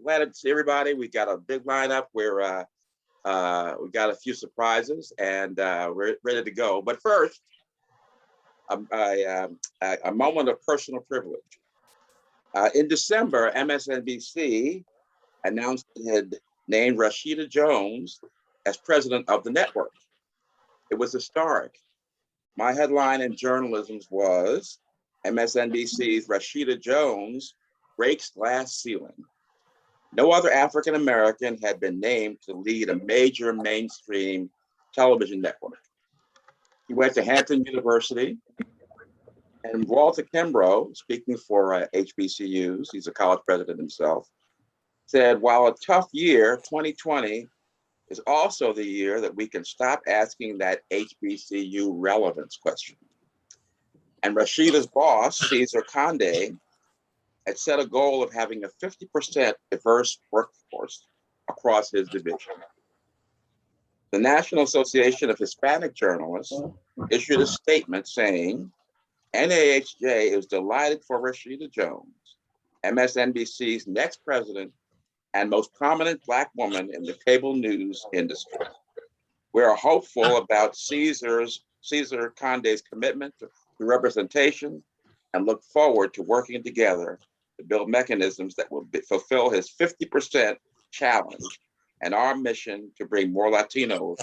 glad to see everybody. We got a big lineup where we got a few surprises and we're ready to go. But first, a moment of personal privilege. In December, MSNBC announced it had named Rashida Jones as president of the network. It was historic. My headline in Journal-isms was MSNBC's Rashida Jones breaks glass ceiling. No other African American had been named to lead a major mainstream television network. He went to Hampton University, and Walter Kimbrough, speaking for HBCUs, he's a college president himself, said, while a tough year, 2020 is also the year that we can stop asking that HBCU relevance question. And Rashida's boss, Cesar Conde, had set a goal of having a 50% diverse workforce across his division. The National Association of Hispanic Journalists issued a statement saying, NAHJ is delighted for Rashida Jones, MSNBC's next president and most prominent Black woman in the cable news industry. We are hopeful about Cesar Conde's commitment to representation and look forward to working together to build mechanisms that will fulfill his 50% challenge and our mission to bring more Latinos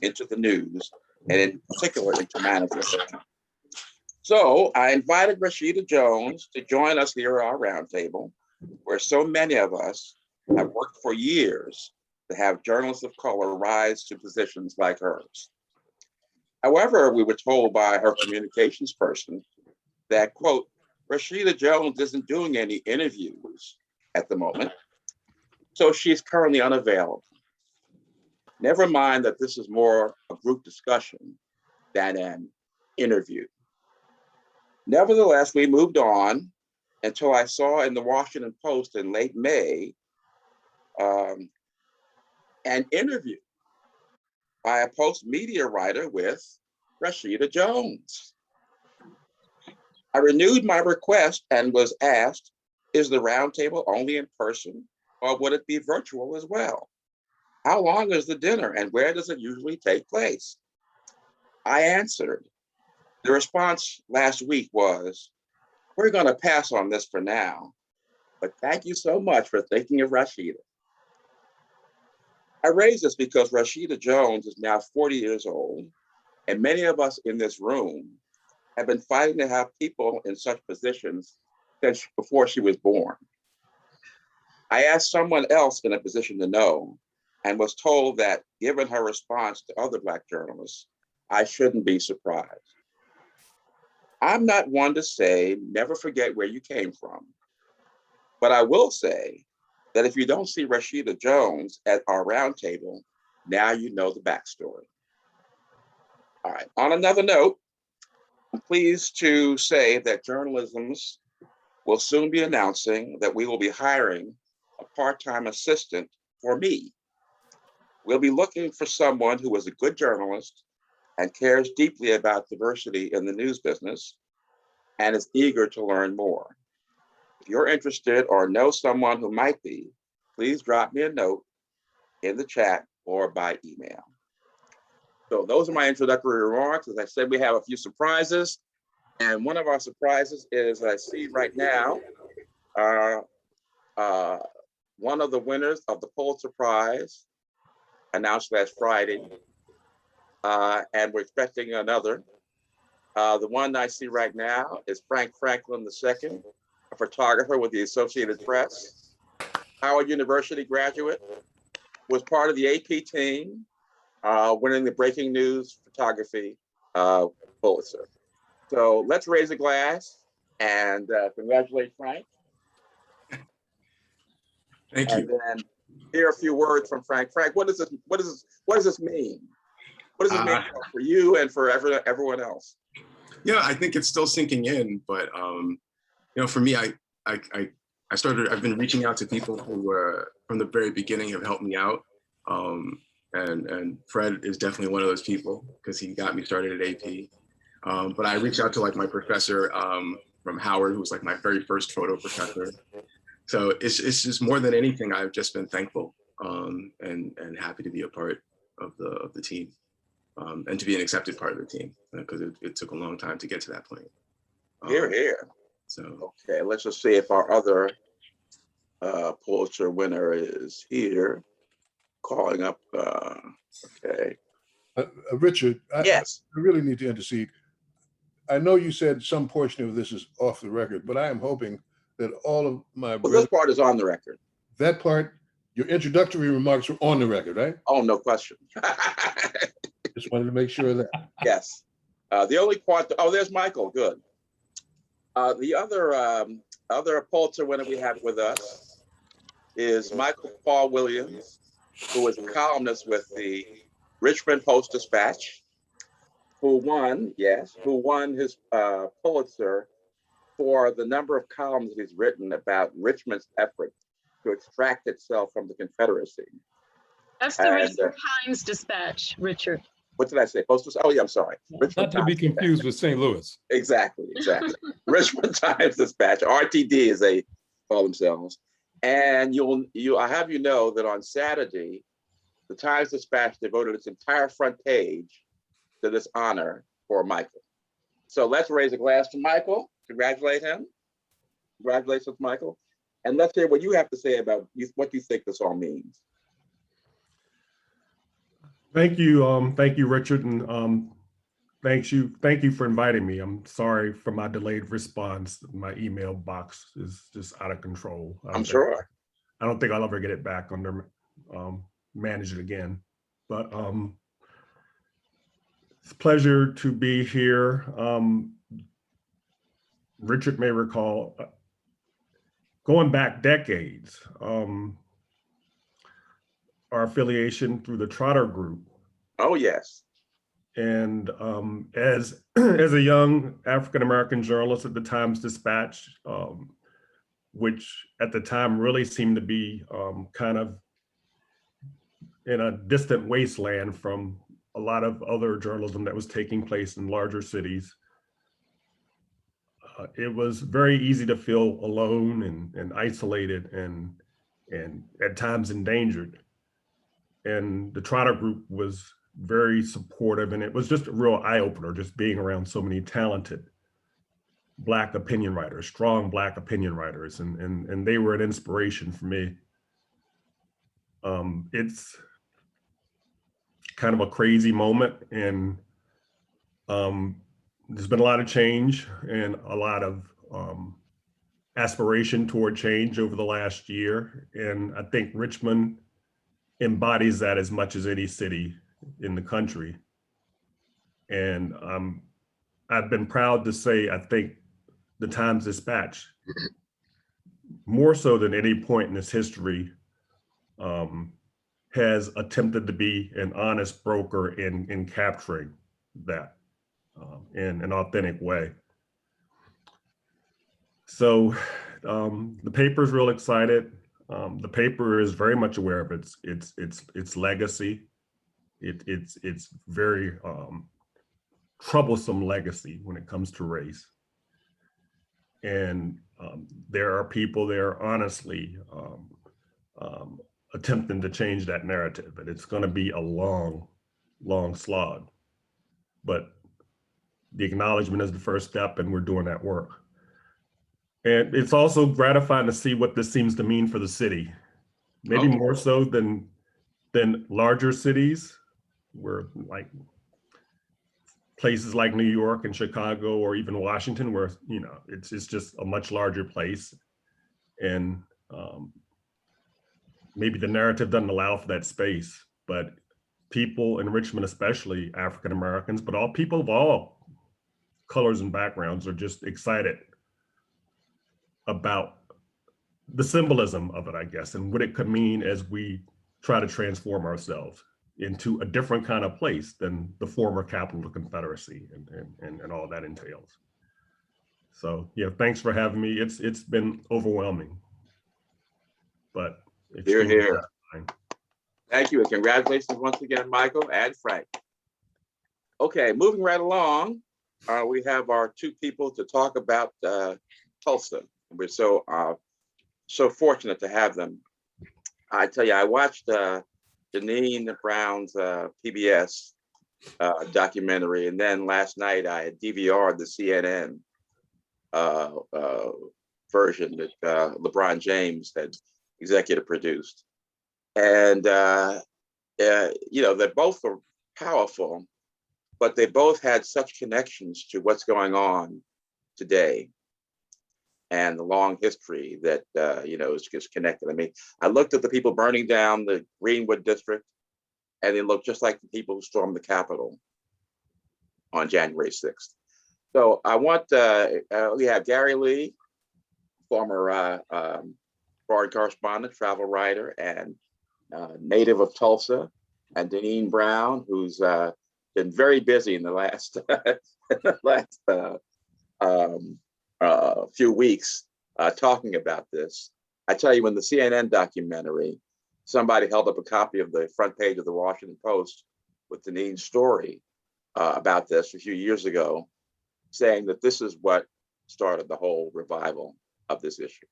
into the news and in particular into management. So I invited Rashida Jones to join us here at our roundtable, where so many of us have worked for years to have journalists of color rise to positions like hers. However, we were told by her communications person that, quote, Rashida Jones isn't doing any interviews at the moment, so she's currently unavailable. Never mind that this is more a group discussion than an interview. Nevertheless, we moved on until I saw in the Washington Post in late May an interview by a Post media writer with Rashida Jones. I renewed my request and was asked, is the roundtable only in person or would it be virtual as well? How long is the dinner and where does it usually take place? I answered. The response last week was, we're going to pass on this for now, but thank you so much for thinking of Rashida. I raise this because Rashida Jones is now 40 years old, and many of us in this room have been fighting to have people in such positions since before she was born. I asked someone else in a position to know and was told that given her response to other Black journalists, I shouldn't be surprised. I'm not one to say, never forget where you came from. But I will say that if you don't see Rashida Jones at our roundtable, now you know the backstory. All right, on another note, I'm pleased to say that Journal-isms will soon be announcing that we will be hiring a part-time assistant for me. We'll be looking for someone who is a good journalist and cares deeply about diversity in the news business and is eager to learn more. If you're interested or know someone who might be, please drop me a note in the chat or by email. So those are my introductory remarks. As I said, we have a few surprises. And one of our surprises is I see right now, one of the winners of the Pulitzer Prize announced last Friday. And we're expecting another. The one I see right now is Frank Franklin II, a photographer with the Associated Press, Howard University graduate, was part of the AP team, winning the Breaking News Photography Pulitzer. So let's raise a glass and congratulate Frank. Thank you. And then hear a few words from Frank. Frank, what does this mean? What does this mean for you and for everyone else? Yeah, I think it's still sinking in, but for me, I've been reaching out to people who were from the very beginning have helped me out. And Fred is definitely one of those people because he got me started at AP. But I reached out to like my professor from Howard, who was like my very first photo professor. So it's just more than anything, I've just been thankful and happy to be a part of the team and to be an accepted part of the team because it took a long time to get to that point. Here, here. So okay, let's just see if our other Pulitzer winner is here. Calling up. Okay. Richard, Yes. I really need to intercede. I know you said some portion of this is off the record, but I am hoping that all of my Well, this part is on the record. that part, your introductory remarks were on the record, right? Oh, no question. Just wanted to make sure of that. Yes. The only part. Oh, there's Michael. Good. The other Pulitzer winner we have with us is Michael Paul Williams, who is a columnist with the Richmond Post-Dispatch, who won his Pulitzer for the number of columns that he's written about Richmond's effort to extract itself from the Confederacy. That's the Richmond Times Dispatch, Richard. What did I say? Post-Dispatch? Oh, yeah, I'm sorry. Not to be confused with St. Louis. Exactly. Richmond Times Dispatch, RTD as they call themselves. And I have you know that on Saturday, the Times Dispatch devoted its entire front page to this honor for Michael. So let's raise a glass to Michael, congratulate him. Congratulations, Michael. And let's hear what you have to say about what you think this all means. Thank you, Richard, and thank you for inviting me. I'm sorry for my delayed response. My email box is just out of control. I'm sure. I don't think I'll ever get it back under manage it again. But it's a pleasure to be here. Richard may recall going back decades. Our affiliation through the Trotter Group. Oh, yes. And as a young African-American journalist at the Times Dispatch, which at the time really seemed to be kind of in a distant wasteland from a lot of other journalism that was taking place in larger cities, it was very easy to feel alone and isolated and at times endangered. And the Trotter Group was very supportive, and it was just a real eye-opener just being around so many talented Black opinion writers, strong Black opinion writers, and they were an inspiration for me. It's kind of a crazy moment, and there's been a lot of change and a lot of aspiration toward change over the last year, and I think Richmond embodies that as much as any city in the country. And I've been proud to say, I think the Times Dispatch, more so than any point in its history, has attempted to be an honest broker in capturing that in an authentic way. So the paper's real excited. The paper is very much aware of its legacy. It's very troublesome legacy when it comes to race. And there are people there honestly attempting to change that narrative, and it's going to be a long, long slog. But the acknowledgement is the first step, and we're doing that work. And it's also gratifying to see what this seems to mean for the city, maybe more so than larger cities, where like places like New York and Chicago or even Washington, where it's just a much larger place, and maybe the narrative doesn't allow for that space. But people in Richmond, especially African Americans, but all people of all colors and backgrounds, are just excited about the symbolism of it, I guess, and what it could mean as we try to transform ourselves into a different kind of place than the former capital of the Confederacy and all that entails. So yeah, thanks for having me. It's been overwhelming, but Hear, hear. Thank you, and congratulations once again, Michael and Frank. Okay, moving right along, we have our two people to talk about Tulsa. We're so so fortunate to have them. I tell you, I watched DeNeen Brown's PBS documentary, and then last night I had DVR'd the CNN version that LeBron James had executive produced. And, you know, they both were powerful, but they both had such connections to what's going on today and the long history that, you know, is just connected. I mean, I looked at the people burning down the Greenwood district, and they looked just like the people who stormed the Capitol on January 6th. So I want, we have Gary Lee, former foreign correspondent, travel writer, and native of Tulsa, and DeNeen Brown, who's been very busy in the last few weeks talking about this. I tell you, in the CNN documentary, somebody held up a copy of the front page of the Washington Post with DeNeen's story about this a few years ago, saying that this is what started the whole revival of this issue.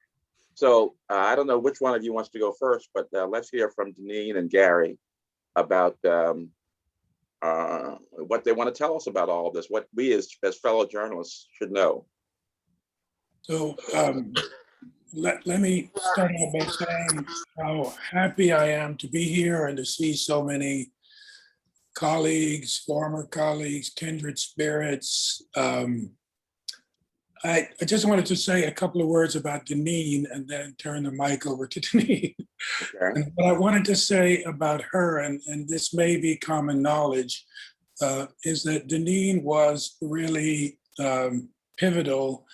So I don't know which one of you wants to go first, but let's hear from DeNeen and Gary about what they want to tell us about all of this, what we as fellow journalists should know. So let me start out by saying how happy I am to be here and to see so many colleagues, former colleagues, kindred spirits. I just wanted to say a couple of words about DeNeen and then turn the mic over to DeNeen. Okay. And what I wanted to say about her, and this may be common knowledge, is that DeNeen was really pivotal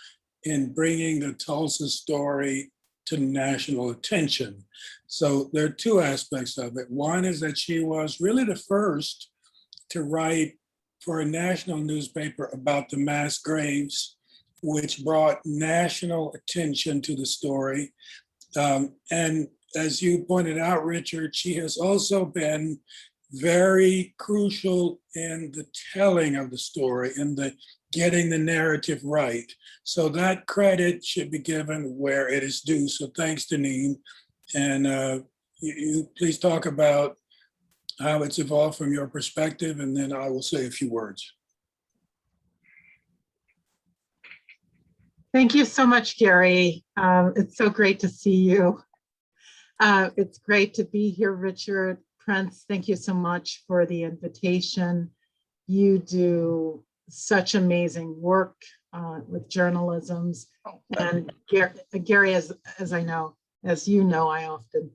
in bringing the Tulsa story to national attention. So there are two aspects of it. One is that she was really the first to write for a national newspaper about the mass graves, which brought national attention to the story. And as you pointed out, Richard, she has also been very crucial in the telling of the story, in the getting the narrative right. So that credit should be given where it is due. So thanks, DeNeen. And you please talk about how it's evolved from your perspective, and then I will say a few words. Thank you so much, Gary. It's so great to see you. It's great to be here, Richard. Prince, thank you so much for the invitation. You do such amazing work with journalisms. And Gary, as I know, as you know, I often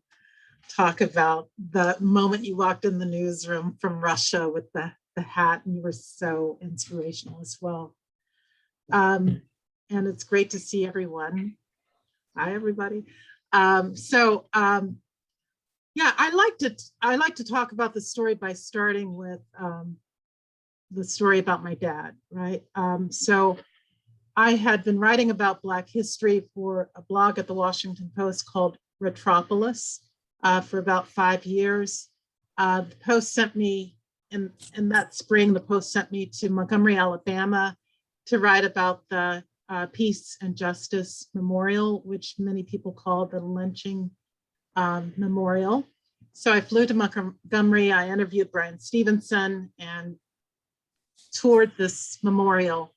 talk about the moment you walked in the newsroom from Russia with the hat, and you were so inspirational as well. And it's great to see everyone. Hi, everybody. Yeah, I like to talk about the story by starting with the story about my dad, right? So I had been writing about Black history for a blog at the Washington Post called Retropolis for about 5 years. The Post sent me, in that spring, the Post sent me to Montgomery, Alabama to write about the Peace and Justice Memorial, which many people call the lynching memorial. So I flew to Montgomery, I interviewed Brian Stevenson and toured this memorial.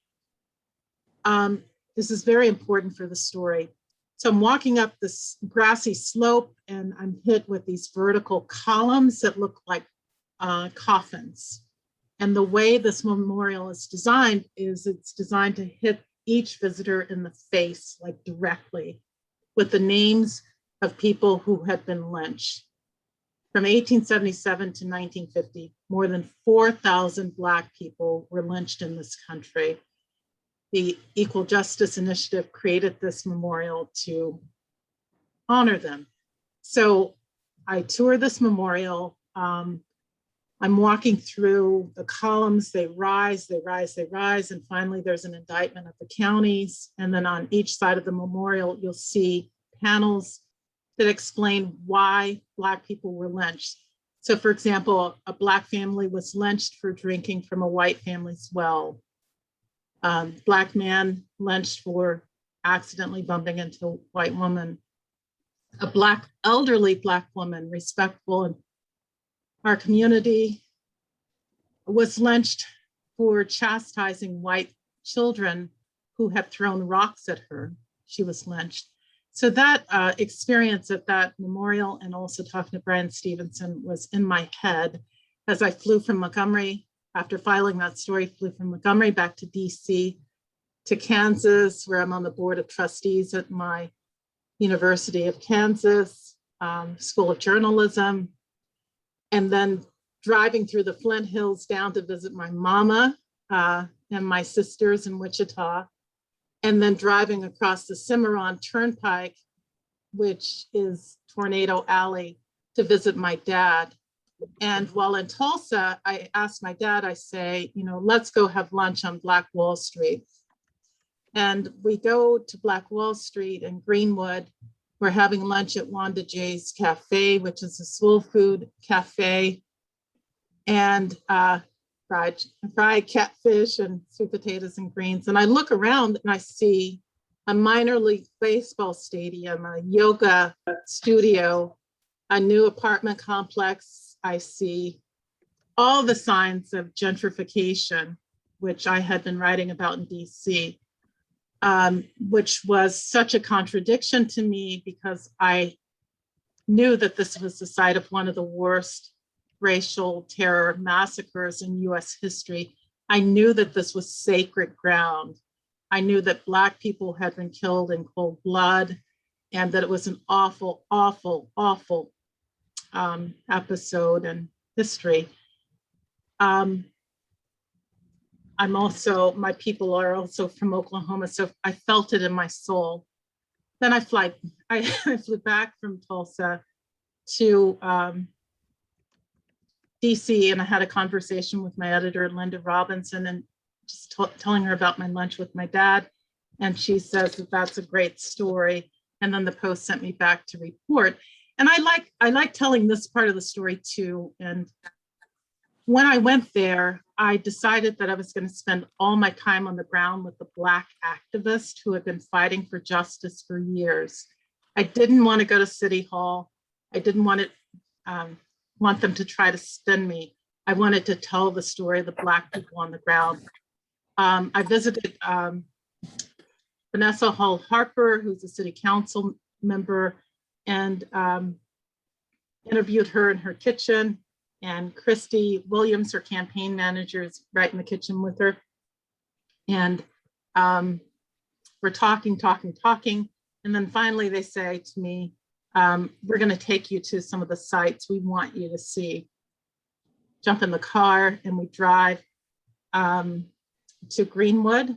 This is very important for the story. So I'm walking up this grassy slope and I'm hit with these vertical columns that look like coffins. And the way this memorial is designed is it's designed to hit each visitor in the face, like directly, with the names of people who had been lynched. From 1877 to 1950, more than 4,000 Black people were lynched in this country. The Equal Justice Initiative created this memorial to honor them. So I tour this memorial. I'm walking through the columns, they rise, they rise, they rise, and finally there's an indictment of the counties. And then on each side of the memorial, you'll see panels that explain why Black people were lynched. So for example, a Black family was lynched for drinking from a white family's well. Black man lynched for accidentally bumping into a white woman. a elderly Black woman, respectful in our community, was lynched for chastising white children who had thrown rocks at her. She was lynched. So that experience at that memorial, and also talking to Brian Stevenson, was in my head as I flew from Montgomery. After filing that story, flew from Montgomery back to DC, to Kansas, where I'm on the board of trustees at my University of Kansas School of Journalism, and then driving through the Flint Hills down to visit my mama and my sisters in Wichita, and then driving across the Cimarron Turnpike, which is Tornado Alley, to visit my dad. And while in Tulsa, I asked my dad, I say, let's go have lunch on Black Wall Street. And we go to Black Wall Street in Greenwood. We're having lunch at Wanda J's Cafe, which is a soul food cafe, and fried catfish and sweet potatoes and greens. And I look around and I see a minor league baseball stadium, a yoga studio, a new apartment complex. I see all the signs of gentrification, which I had been writing about in DC, which was such a contradiction to me because I knew that this was the site of one of the worst racial terror massacres in US history. I knew that this was sacred ground. I knew that Black people had been killed in cold blood, and that it was an awful, awful, awful episode in history. My people are also from Oklahoma, so I felt it in my soul. Then I flew back from Tulsa to DC, and I had a conversation with my editor, Linda Robinson, and just telling her about my lunch with my dad. And she says that that's a great story. And then the Post sent me back to report. And I like telling this part of the story too. And when I went there, I decided that I was going to spend all my time on the ground with the Black activists who had been fighting for justice for years. I didn't want to go to City Hall. I didn't want them to try to spin me. I wanted to tell the story of the Black people on the ground. I visited Vanessa Hall Harper, who's a city council member, and interviewed her in her kitchen. And Christy Williams, her campaign manager, is right in the kitchen with her. And we're talking. And then finally they say to me, we're going to take you to some of the sites we want you to see. Jump in the car and we drive to Greenwood,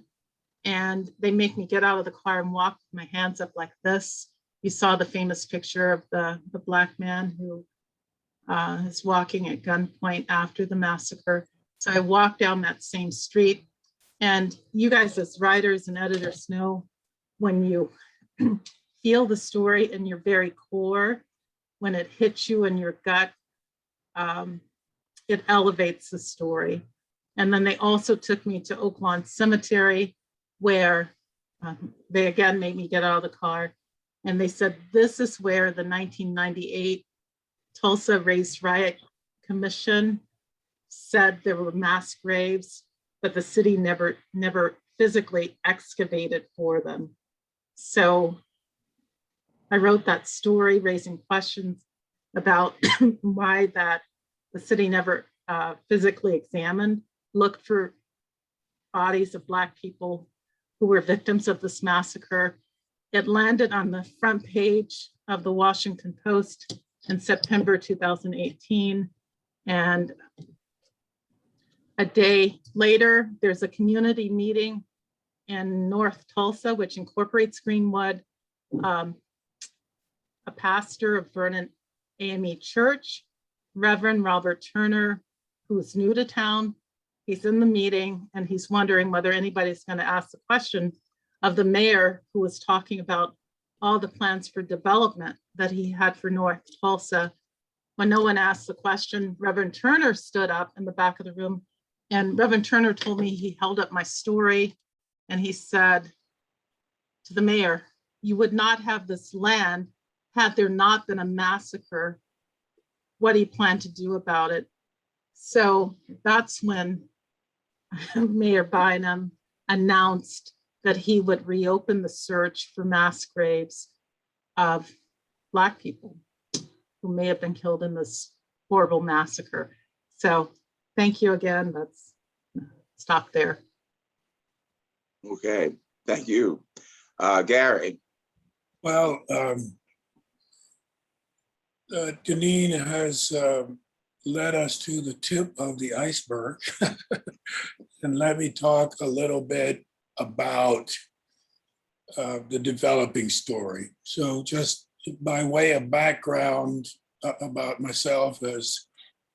and they make me get out of the car and walk with my hands up like this. You saw the famous picture of the Black man who is walking at gunpoint after the massacre. So I walked down that same street, and you guys as writers and editors know when you feel the in your very core, when it hits you in your gut, it elevates the story. And then they also took me to Oak Lawn Cemetery, where they again made me get out of the car. And they said, this is where the 1998 Tulsa Race Riot Commission said there were mass graves, but the city never physically excavated for them. So I wrote that story, raising questions about why that the city never physically examined, looked for bodies of Black people who were victims of this massacre. It landed on the front page of the Washington Post in September 2018. And a day later, there's a community meeting in North Tulsa, which incorporates Greenwood. A pastor of Vernon AME Church, Reverend Robert Turner, who's new to town, he's in the meeting and he's wondering whether anybody's going to ask the question of the mayor, who was talking about all the plans for development that he had for North Tulsa. When no one asked the question, Reverend Turner stood up in the back of the room, and Reverend Turner told me he held up my story and he said to the mayor, you would not have this land had there not been a massacre, what he planned to do about it. So that's when Mayor Bynum announced that he would reopen the search for mass graves of Black people who may have been killed in this horrible massacre. So thank you again. Let's stop there. Okay, thank you. Gary. Well, DeNeen has led us to the tip of the iceberg. And let me talk a little bit about the developing story. So just by way of background about myself, as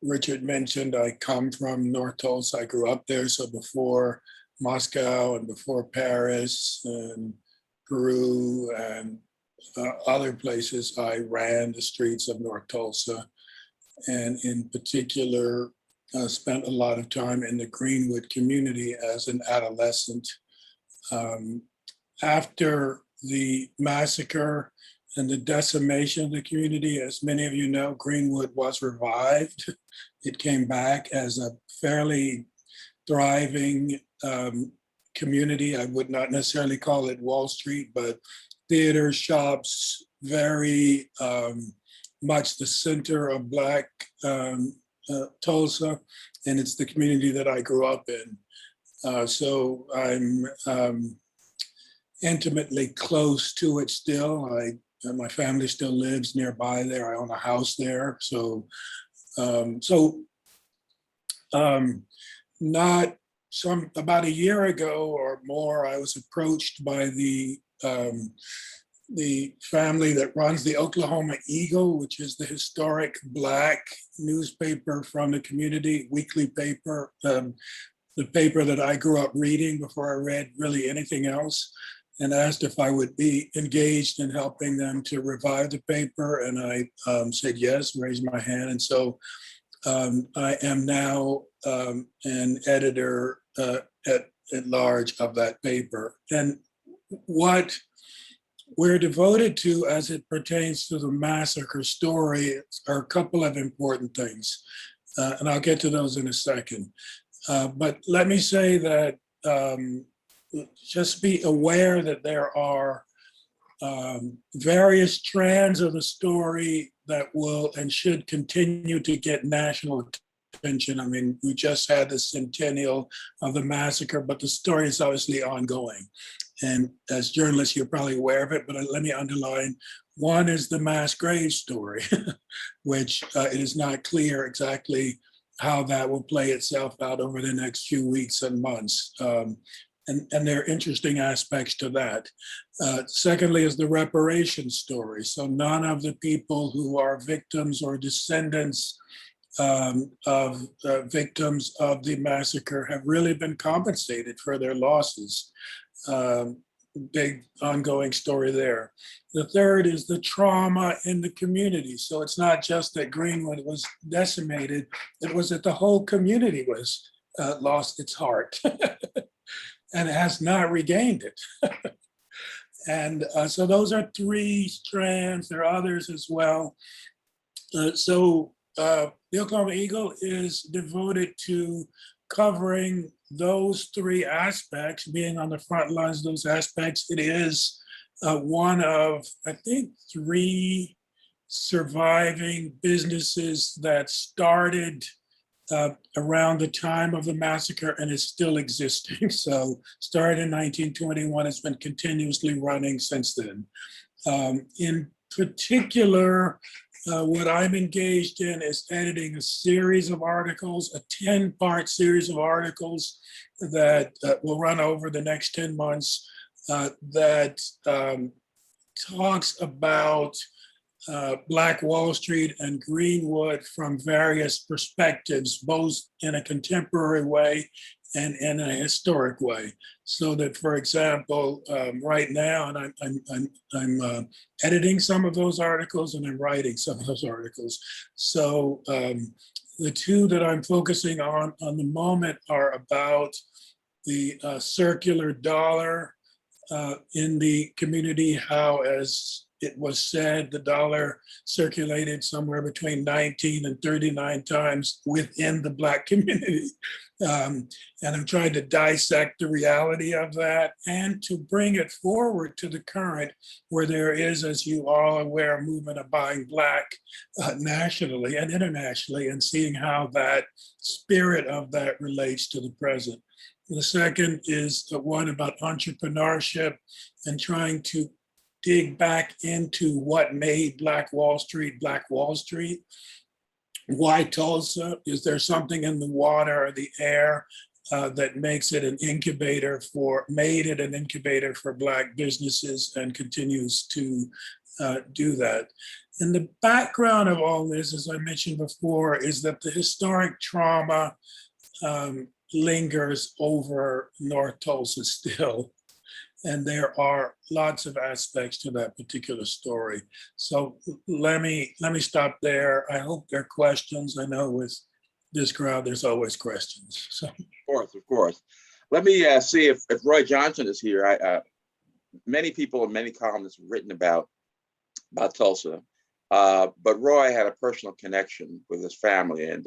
Richard mentioned, I come from North Tulsa. I grew up there. So before Moscow and before Paris and Peru and other places, I ran the streets of North Tulsa, and in particular, spent a lot of time in the Greenwood community as an adolescent. After the massacre and the decimation of the community, as many of you know, Greenwood was revived. It came back as a fairly thriving community. I would not necessarily call it Wall Street, but theaters, shops, very much the center of Black Tulsa, and it's the community that I grew up in. So I'm intimately close to it still. My family still lives nearby there. I own a house there. So, about a year ago or more, I was approached by the family that runs the Oklahoma Eagle, which is the historic Black newspaper from the community, weekly paper, the paper that I grew up reading before I read really anything else, and asked if I would be engaged in helping them to revive the paper. And I said yes, raised my hand. And so I am now an editor at large of that paper. And what we're devoted to as it pertains to the massacre story are a couple of important things. And I'll get to those in a second. But let me say that just be aware that there are various strands of the story that will and should continue to get national attention. I mean, we just had the centennial of the massacre, but the story is obviously ongoing. And as journalists, you're probably aware of it, but let me underline, one is the mass grave story, which it is not clear exactly how that will play itself out over the next few weeks and months. And there are interesting aspects to that. Secondly is the reparations story. So none of the people who are victims or descendants of victims of the massacre have really been compensated for their losses. Big ongoing story there. The third is the trauma in the community. So it's not just that Greenwood was decimated, it was that the whole community was lost its heart and has not regained it. And so those are three strands. There are others as well. The Oklahoma Eagle is devoted to covering those three aspects, being on the front lines of those aspects. It is one of, I think, 3 surviving businesses that started around the time of the massacre and is still existing. So started in 1921, it's been continuously running since then. In particular, what I'm engaged in is editing a series of articles, a 10-part series of articles that will run over the next 10 months that talks about Black Wall Street and Greenwood from various perspectives, both in a contemporary way and in a historic way. So that, for example, right now, and I'm editing some of those articles and I'm writing some of those articles. So the 2 that I'm focusing on the moment are about the circular dollar in the community, how as it was said the dollar circulated somewhere between 19 and 39 times within the Black community. And I'm trying to dissect the reality of that and to bring it forward to the current, where there is, as you all are aware, a movement of buying Black nationally and internationally, and seeing how that spirit of that relates to the present. The second is the one about entrepreneurship and trying to dig back into what made Black Wall Street, Black Wall Street. Why Tulsa? Is there something in the water or the air that makes it an incubator made it an incubator for Black businesses and continues to do that? And the background of all this, as I mentioned before, is that the historic trauma lingers over North Tulsa still. And there are lots of aspects to that particular story. So let me stop there. I hope there are questions. I know with this crowd, there's always questions. So. Of course. Let me see if Roy Johnson is here. Many people and many columnists have written about Tulsa, but Roy had a personal connection with his family, and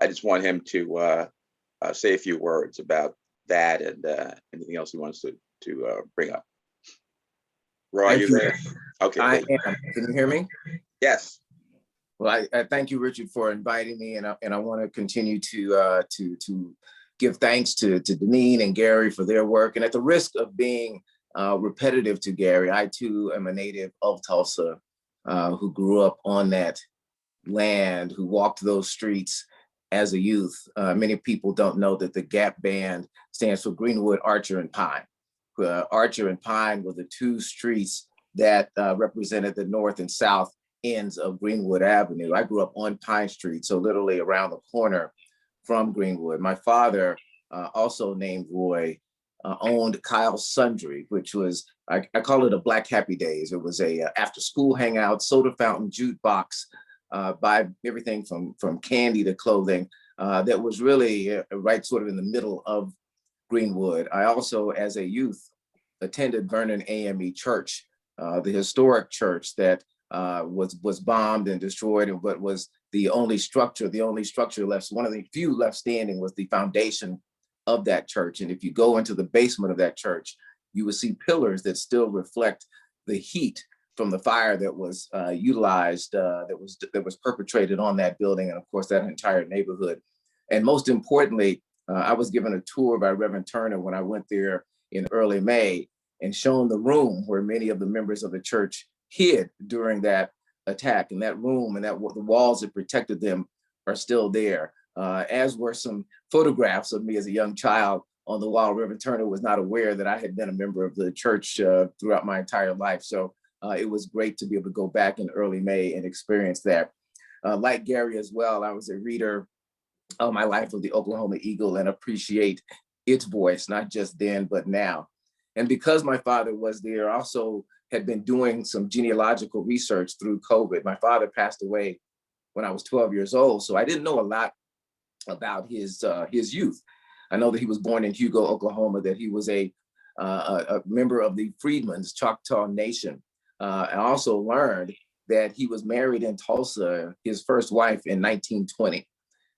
I just want him to say a few words about that and anything else he wants to bring up. Roy, you there? Okay. I am. Can you hear me? Yes. Well, I thank you, Richard, for inviting me, and I want to continue to give thanks to DeNeen and Gary for their work. And at the risk of being repetitive to Gary, I too am a native of Tulsa, who grew up on that land, who walked those streets as a youth. Many people don't know that the GAP band stands for Greenwood, Archer, and Pine. Archer and Pine were the two streets that represented the north and south ends of Greenwood Avenue. I grew up on Pine Street, so literally around the corner from Greenwood. My father, also named Roy, owned Kyle's Sundry, which was, I call it a Black Happy Days. It was a after school hangout, soda fountain, jukebox, buy everything from candy to clothing, that was really right sort of in the middle of Greenwood. I also, as a youth, attended Vernon AME Church, the historic church that was bombed and destroyed, but was the only structure left, one of the few left standing, was the foundation of that church. And if you go into the basement of that church, you will see pillars that still reflect the heat from the fire that was utilized, that was perpetrated on that building, and of course that entire neighborhood. And most importantly, I was given a tour by Reverend Turner when I went there in early May, and shown the room where many of the members of the church hid during that attack. And that room and the walls that protected them are still there, as were some photographs of me as a young child on the wall. Reverend Turner was not aware that I had been a member of the church throughout my entire life. So it was great to be able to go back in early May and experience that. Like Gary as well, I was a reader all my life of the Oklahoma Eagle and appreciate its voice, not just then, but now. And because my father was there, I also had been doing some genealogical research through COVID. My father passed away when I was 12 years old, so I didn't know a lot about his youth. I know that he was born in Hugo, Oklahoma, that he was a member of the Freedmen's Choctaw Nation. I also learned that he was married in Tulsa, his first wife, in 1920.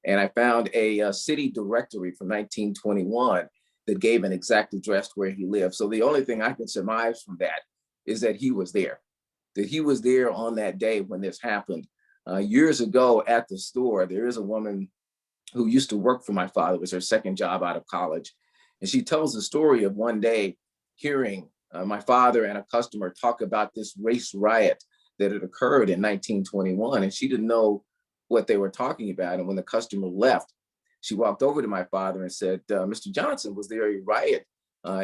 And I found a city directory from 1921 that gave an exact address where he lived. So the only thing I can surmise from that is that he was there on that day when this happened. Years ago at the store, there is a woman who used to work for my father. It was her second job out of college. And she tells the story of one day hearing my father and a customer talk about this race riot that had occurred in 1921. And she didn't know what they were talking about. And when the customer left, she walked over to my father and said, Mr. Johnson, was there a riot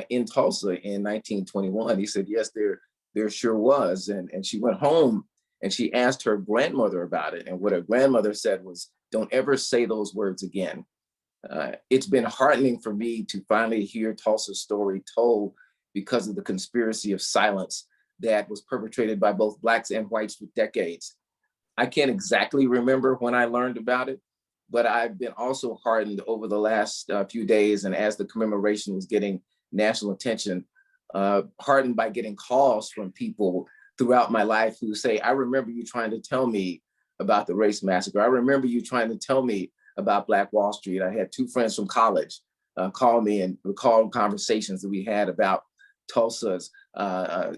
in Tulsa in 1921? He said, yes, there sure was. And she went home and she asked her grandmother about it. And what her grandmother said was, don't ever say those words again. It's been heartening for me to finally hear Tulsa's story told because of the conspiracy of silence that was perpetrated by both Blacks and whites for decades. I can't exactly remember when I learned about it, but I've been also heartened over the last few days, and as the commemoration was getting national attention, heartened by getting calls from people throughout my life who say, I remember you trying to tell me about the race massacre. I remember you trying to tell me about Black Wall Street. I had 2 friends from college call me and recall conversations that we had about Tulsa's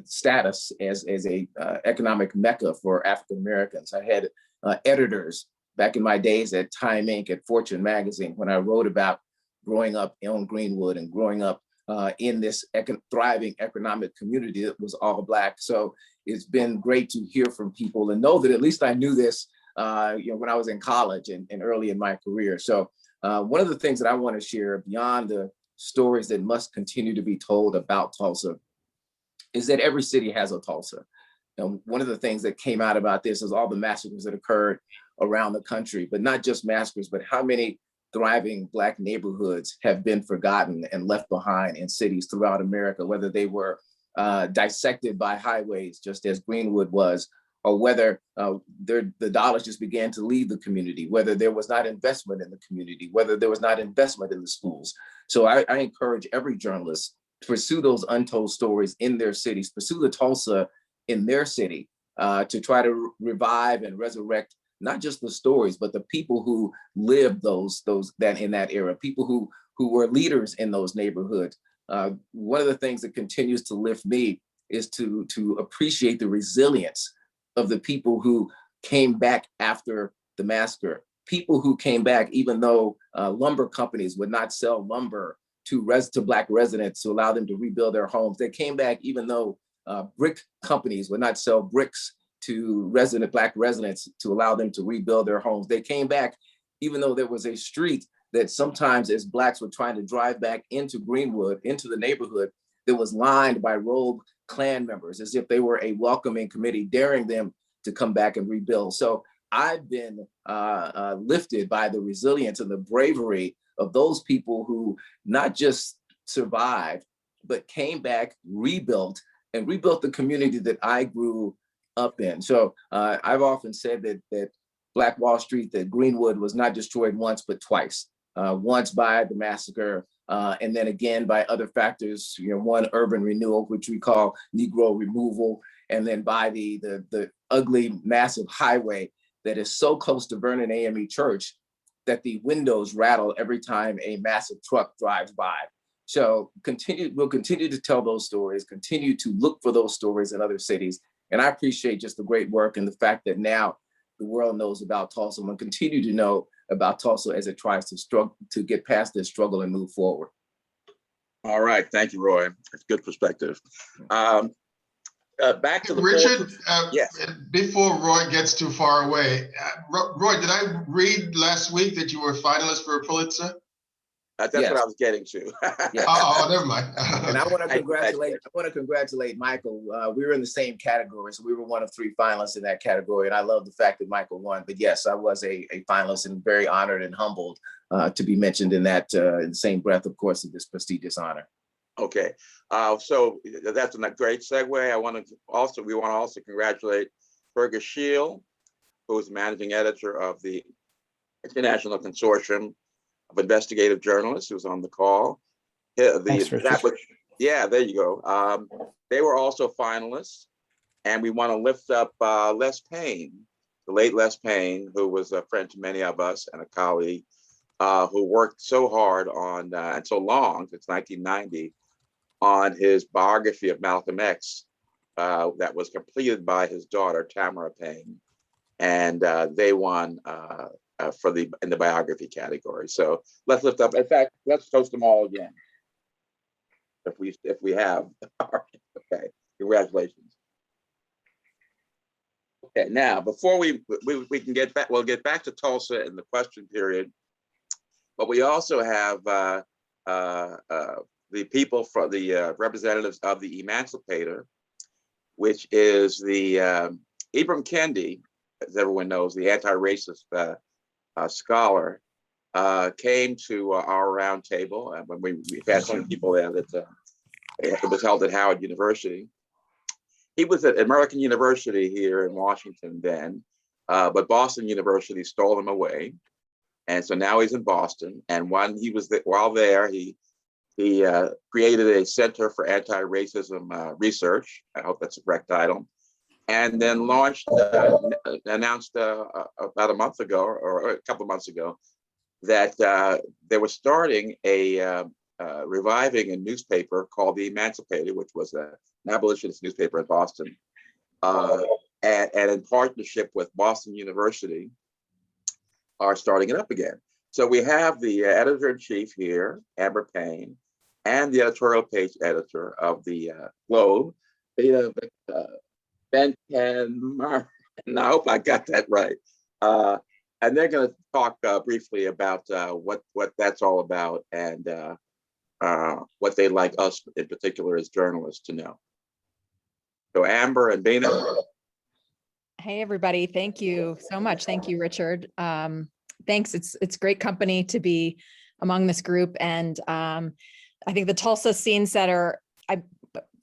status as a economic mecca for African Americans. I had editors back in my days at Time Inc. at Fortune magazine when I wrote about growing up in Greenwood and growing up in this thriving economic community that was all Black. So it's been great to hear from people and know that at least I knew this when I was in college and early in my career. So one of the things that I want to share beyond the stories that must continue to be told about Tulsa is that every city has a Tulsa. One of the things that came out about this is all the massacres that occurred around the country, but not just massacres, but how many thriving Black neighborhoods have been forgotten and left behind in cities throughout America, whether they were dissected by highways, just as Greenwood was, or whether the dollars just began to leave the community, whether there was not investment in the community, whether there was not investment in the schools. So I encourage every journalist to pursue those untold stories in their cities, pursue the Tulsa in their city, to try to revive and resurrect not just the stories, but the people who lived that in that era, people who were leaders in those neighborhoods. One of the things that continues to lift me is to appreciate the resilience of the people who came back after the massacre, people who came back even though lumber companies would not sell lumber to Black residents to allow them to rebuild their homes. They came back even though brick companies would not sell bricks to Black residents to allow them to rebuild their homes. They came back even though there was a street that sometimes as Blacks were trying to drive back into Greenwood, into the neighborhood, that was lined by rogue Klan members as if they were a welcoming committee, daring them to come back and rebuild. So I've been lifted by the resilience and the bravery of those people who not just survived, but came back, rebuilt the community that I grew up in. So I've often said that Black Wall Street, that Greenwood was not destroyed once, but twice. Once by the massacre, and then again by other factors, one, urban renewal, which we call Negro removal, and then by the ugly, massive highway that is so close to Vernon AME Church that the windows rattle every time a massive truck drives by. So we'll continue to tell those stories, continue to look for those stories in other cities. And I appreciate just the great work and the fact that now the world knows about Tulsa and will continue to know about Tulsa as it tries to get past this struggle and move forward. All right, thank you, Roy. That's good perspective. Back to the Richard. Yes. Before Roy gets too far away, Roy, did I read last week that you were a finalist for a Pulitzer? That's Yes. what I was getting to. Yes. Oh, never mind. And I want to congratulate Michael. We were in the same category, so we were one of 3 finalists in that category. And I love the fact that Michael won. But yes, I was a finalist and very honored and humbled to be mentioned in that in the same breath, of course, of this prestigious honor. Okay, so that's a great segue. We want to also congratulate Fergus Shield, who is managing editor of the International Consortium of Investigative Journalists, who was on the call. Thanks, yeah, there you go. They were also finalists, and we want to lift up Les Payne, the late Les Payne, who was a friend to many of us and a colleague, who worked so hard on and so long, since 1990, on his biography of Malcolm X that was completed by his daughter, Tamara Payne. And they won in the biography category. So let's lift up. In fact, let's toast them all again, if we have. Okay, congratulations. Okay, now before we can get back, we'll get back to Tulsa in the question period, but we also have the people from the representatives of the Emancipator, which is the Ibram Kendi, as everyone knows, the anti-racist scholar, came to our roundtable, and when we've had some people there that it was held at Howard University. He was at American University here in Washington then, but Boston University stole him away, and so now he's in Boston. And while there, he created a Center for Anti-Racism Research. I hope that's the correct title. and then announced about a month ago or a couple of months ago that they were starting reviving a newspaper called the Emancipator, which was an abolitionist newspaper in Boston, and in partnership with Boston University, are starting it up again. So we have the editor-in-chief here, Amber Payne, and the editorial page editor of the Globe, Bina, Venkataraman, and I hope I got that right. And they're going to talk briefly about what that's all about and what they'd like us in particular as journalists to know. So Amber and Bina. Hey, everybody. Thank you so much. Thank you, Richard. Thanks. It's great company to be among this group. And I think the Tulsa scene setter,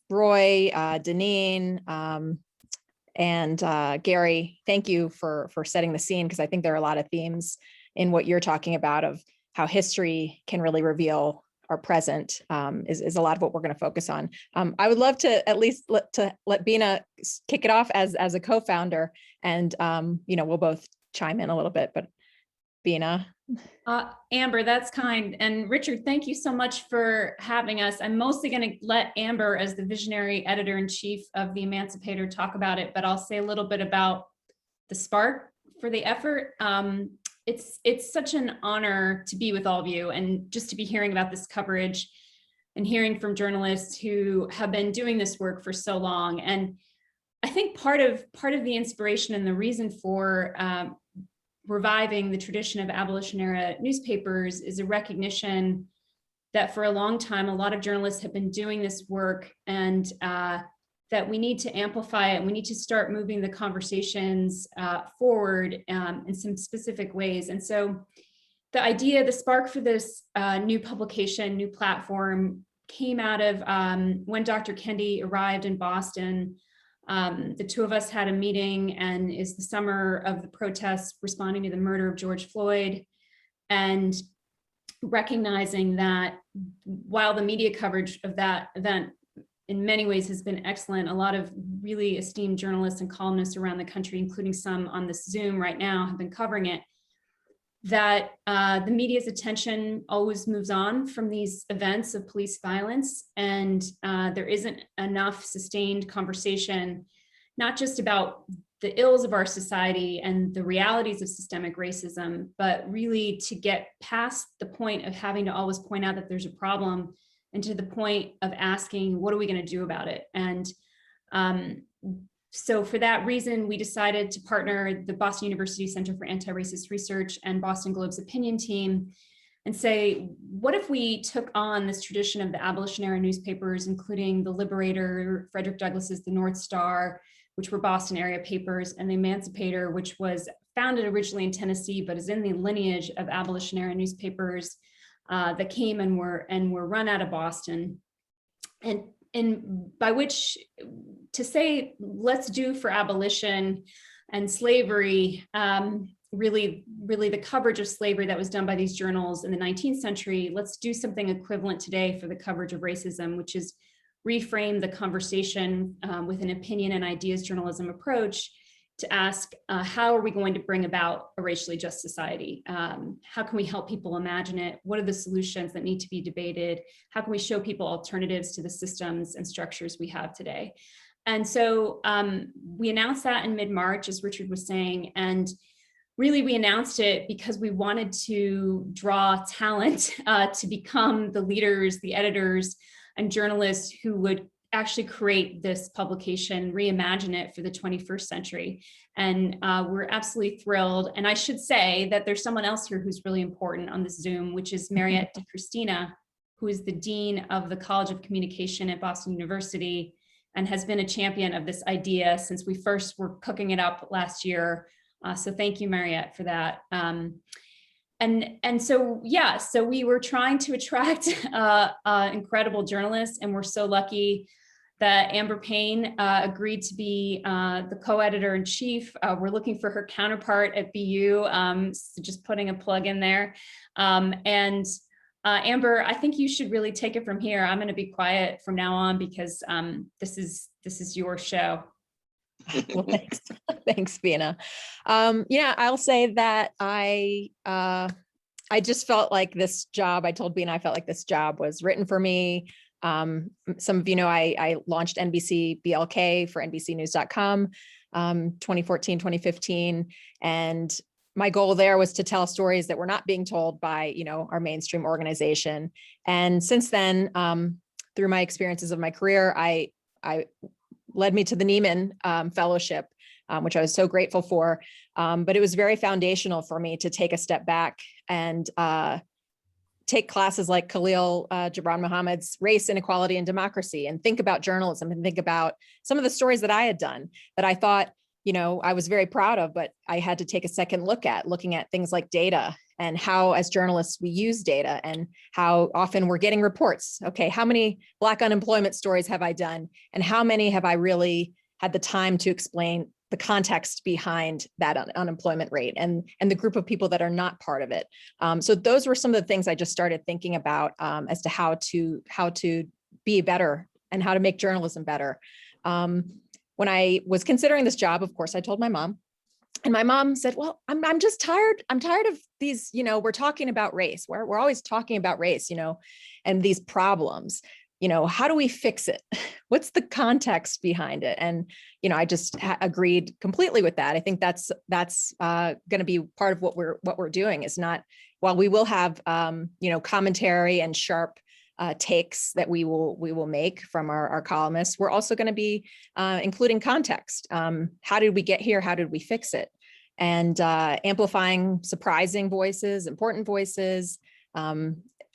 Roy, DeNeen, and Gary, thank you for setting the scene, because I think there are a lot of themes in what you're talking about of how history can really reveal our present is a lot of what we're going to focus on. I would love to at least let Bina kick it off as a co-founder, and we'll both chime in a little bit, but Bina. Amber, that's kind. And Richard, thank you so much for having us. I'm mostly going to let Amber, as the visionary editor-in-chief of the Emancipator, talk about it, but I'll say a little bit about the spark for the effort. It's such an honor to be with all of you and just to be hearing about this coverage and hearing from journalists who have been doing this work for so long. And I think part of the inspiration and the reason for reviving the tradition of abolition era newspapers is a recognition that for a long time, a lot of journalists have been doing this work, and that we need to amplify it. We need to start moving the conversations forward in some specific ways. And so the spark for this new publication, new platform, came out of when Dr. Kendi arrived in Boston. The two of us had a meeting, and is the summer of the protests responding to the murder of George Floyd, and recognizing that while the media coverage of that event in many ways has been excellent, a lot of really esteemed journalists and columnists around the country, including some on this Zoom right now, have been covering it, that the media's attention always moves on from these events of police violence, and there isn't enough sustained conversation, not just about the ills of our society and the realities of systemic racism, but really to get past the point of having to always point out that there's a problem, and to the point of asking, what are we going to do about it? And so for that reason, we decided to partner the Boston University Center for Anti-Racist Research and Boston Globe's opinion team and say, what if we took on this tradition of the abolition era newspapers, including the Liberator, Frederick Douglass's The North Star, which were Boston area papers, and the Emancipator, which was founded originally in Tennessee, but is in the lineage of abolition era newspapers that came and were run out of Boston. And by which to say, let's do for abolition and slavery, really the coverage of slavery that was done by these journals in the 19th century, let's do something equivalent today for the coverage of racism, which is reframe the conversation with an opinion and ideas journalism approach to ask, how are we going to bring about a racially just society? How can we help people imagine it? What are the solutions that need to be debated? How can we show people alternatives to the systems and structures we have today? And so we announced that in mid-March, as Richard was saying, and really we announced it because we wanted to draw talent to become the leaders, the editors, and journalists who would actually create this publication, reimagine it for the 21st century. And we're absolutely thrilled. And I should say that there's someone else here who's really important on this Zoom, which is Mariette DiCristina, who is the Dean of the College of Communication at Boston University and has been a champion of this idea since we first were cooking it up last year. So thank you, Mariette, for that. And so, yeah, so we were trying to attract incredible journalists, and we're so lucky that Amber Payne agreed to be the co-editor-in-chief. We're looking for her counterpart at BU, so just putting a plug in there. Amber, I think you should really take it from here. I'm going to be quiet from now on because this is your show. Well, thanks. Thanks, Bina. Yeah, I'll say that I just felt like this job, I told Bina I felt like this job was written for me. Some of you know, I launched NBC BLK for NBCnews.com, 2014, 2015. And my goal there was to tell stories that were not being told by, you know, our mainstream organization. And since then, through my experiences of my career, I led me to the Neiman Fellowship, which I was so grateful for. But it was very foundational for me to take a step back and take classes like Khalil Gibran Muhammad's Race, Inequality, and Democracy, and think about journalism and think about some of the stories that I had done that I thought, you know, I was very proud of, but I had to take a second look at, looking at things like data and how as journalists we use data and how often we're getting reports. Okay, how many Black unemployment stories have I done? And how many have I really had the time to explain the context behind that unemployment rate and the group of people that are not part of it. So those were some of the things I just started thinking about as to how to be better and how to make journalism better. When I was considering this job, of course, I told my mom, and my mom said, well, I'm just tired. I'm tired of these, you know, we're talking about race. We're always talking about race, you know, and these problems. You know, how do we fix it? What's the context behind it? And, you know, I just agreed completely with that. I think that's going to be part of what we're doing is not, while we will have, you know, commentary and sharp takes that we will make from our columnists, we're also going to be including context. How did we get here? How did we fix it? And amplifying surprising voices, important voices,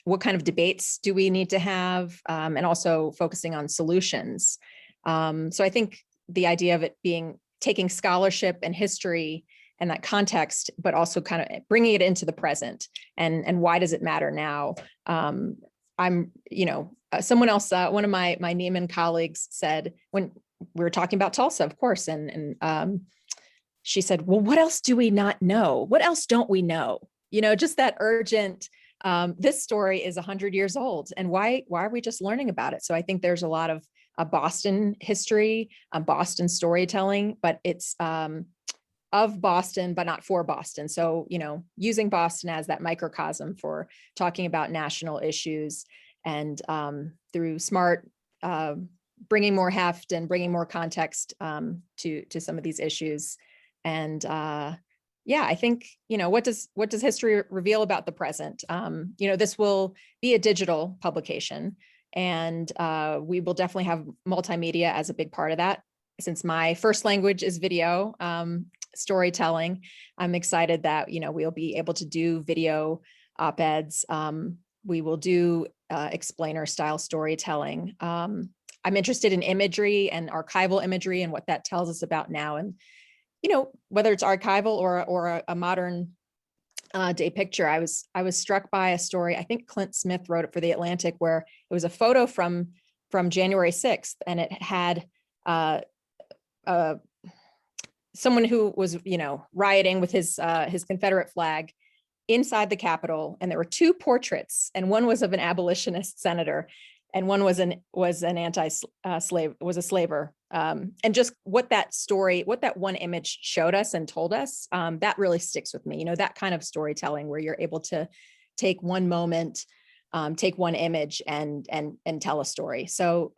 what kind of debates do we need to have, and also focusing on solutions. So I think the idea of it being taking scholarship and history and that context, but also kind of bringing it into the present and why does it matter now? I'm, you know, someone else, one of my Neiman colleagues said, when we were talking about Tulsa, of course, and she said, well, what else do we not know? What else don't we know? You know, just that urgent, this story is 100 years old, and why are we just learning about it? So I think there's a lot of Boston history, Boston storytelling, but it's of Boston, but not for Boston. So, you know, using Boston as that microcosm for talking about national issues and through smart, bringing more heft and bringing more context to some of these issues. And yeah, I think, you know, what does history reveal about the present? You know, this will be a digital publication, and we will definitely have multimedia as a big part of that. Since my first language is video storytelling, I'm excited that, you know, we'll be able to do video op-eds. We will do explainer style storytelling. I'm interested in imagery and archival imagery and what that tells us about now. And you know, whether it's archival or a modern day picture, I was struck by a story. I think Clint Smith wrote it for The Atlantic, where it was a photo from January 6th, and it had someone who was, you know, rioting with his Confederate flag inside the Capitol, and there were two portraits, and one was of an abolitionist senator, and one was an anti-slave, was a slaver. And just what that story, what that one image showed us and told us, that really sticks with me. You know, that kind of storytelling where you're able to take one moment, take one image and tell a story. So,